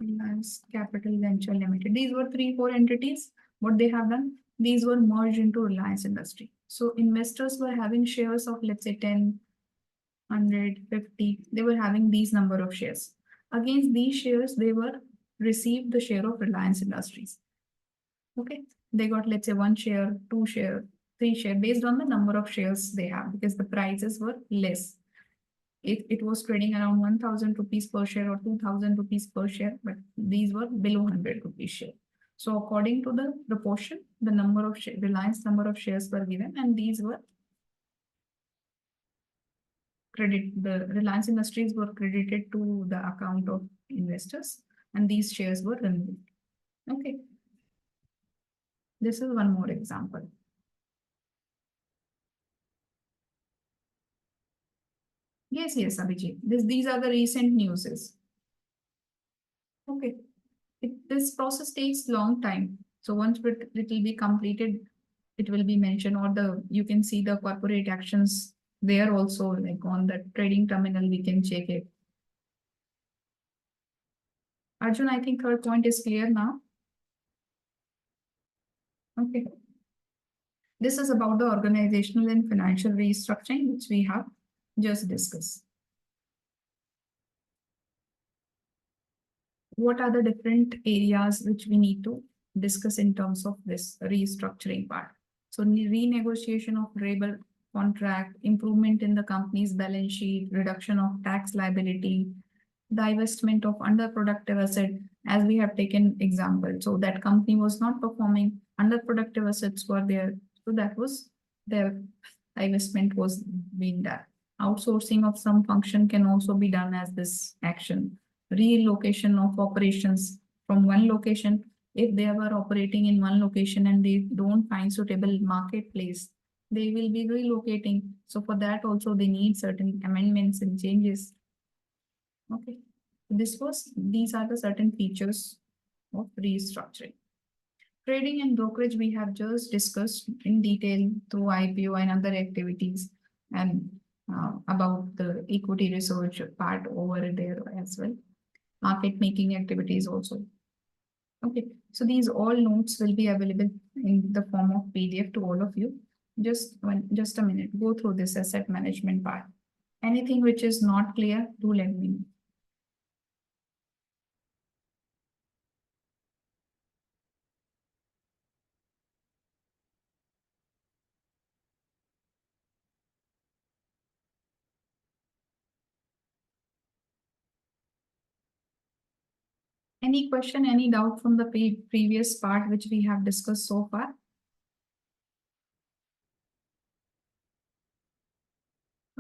Reliance Capital Venture Limited. These were three, four entities. What they have done, these were merged into Reliance Industry. So investors were having shares of, let's say, 10, 100, 50. They were having these number of shares. Against these shares, they were received the share of Reliance Industries. Okay, they got, let's say, 1 share, 2 share, 3 share based on the number of shares they have, because the prices were less. It was trading around 1000 rupees per share or 2000 rupees per share, but these were below 100 rupees share. So according to the proportion, the number of Reliance number of shares were given, and these were the Reliance Industries were credited to the account of investors, and these shares were removed. Okay. This is one more example. Yes, Abhijit. These are the recent newses. Okay. This process takes long time. So once it will be completed, it will be mentioned, or you can see the corporate actions there also, like on the trading terminal, we can check it. Arjun, I think third point is clear now. Okay. This is about the organizational and financial restructuring, which we have just discussed. What are the different areas which we need to discuss in terms of this restructuring part? So renegotiation of variable contract, improvement in the company's balance sheet, reduction of tax liability, divestment of underproductive asset, as we have taken example. So that company was not performing, underproductive assets were there. So that was their divestment was being done. Outsourcing of some function can also be done as this action. Relocation of operations from one location. If they were operating in one location and they don't find suitable marketplace, they will be relocating. So for that also they need certain amendments and changes. Okay, these are the certain features of restructuring. Trading and brokerage we have just discussed in detail through IPO and other activities, and about the equity research part over there as well. Market making activities also. Okay, so these all notes will be available in the form of PDF to all of you. Just a minute, go through this asset management part. Anything which is not clear, do let me know. Any question, any doubt from the previous part which we have discussed so far?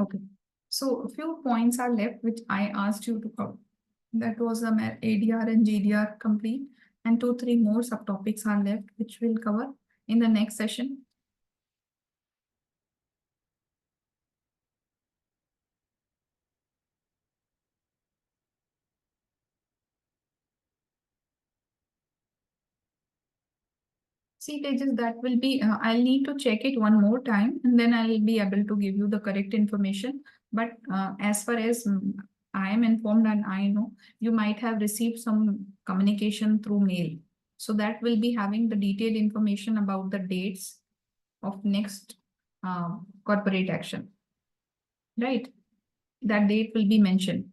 Okay, so a few points are left which I asked you to cover. That was ADR and GDR complete, and 2-3 more subtopics are left which we'll cover in the next session. See, Tejas, that will be, I'll need to check it one more time and then I'll be able to give you the correct information. But as far as I am informed and I know, you might have received some communication through mail. So that will be having the detailed information about the dates of next corporate action, right? That date will be mentioned,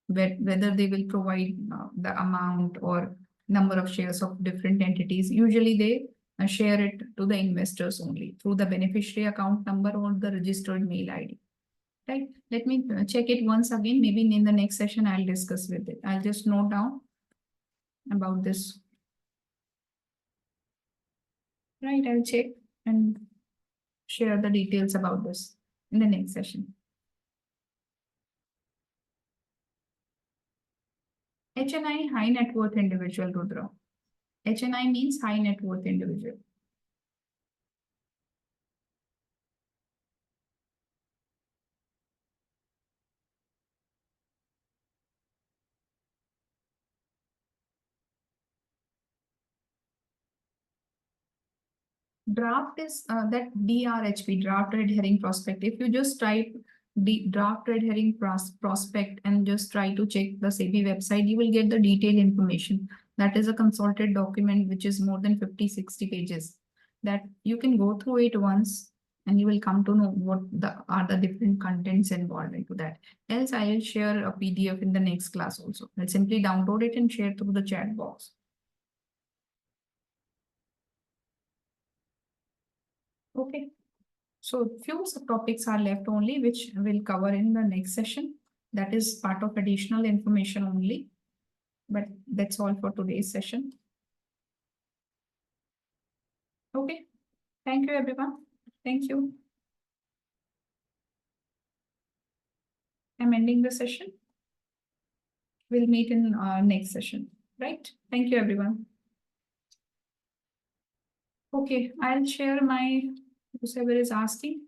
whether they will provide the amount or number of shares of different entities. Usually they share it to the investors only through the beneficiary account number or the registered mail ID. Right? Let me check it once again. Maybe in the next session, I'll discuss with it. I'll just note down about this. Right, I'll check and share the details about this in the next session. HNI, high net worth individual, Rudra. HNI means high net worth individual. Draft is that DRHP, draft red herring prospect. If you just type the draft red herring prospect and just try to check the SEBI website, you will get the detailed information. That is a consulted document which is more than 50-60 pages. That you can go through it once and you will come to know what are the different contents involved into that. Else, I will share a PDF in the next class also. I'll simply download it and share through the chat box. Okay. So few subtopics are left only, which we'll cover in the next session. That is part of additional information only. But that's all for today's session. Okay. Thank you, everyone. Thank you. I'm ending the session. We'll meet in our next session, right? Thank you, everyone. Okay, I'll share my, whoever is asking,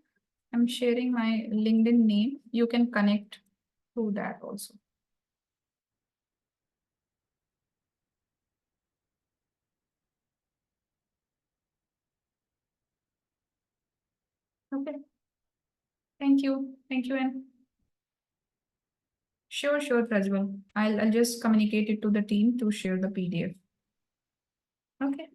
I'm sharing my LinkedIn name. You can connect to that also. Okay. Thank you. Thank you. And sure, Prajwal. I'll just communicate it to the team to share the PDF. Okay.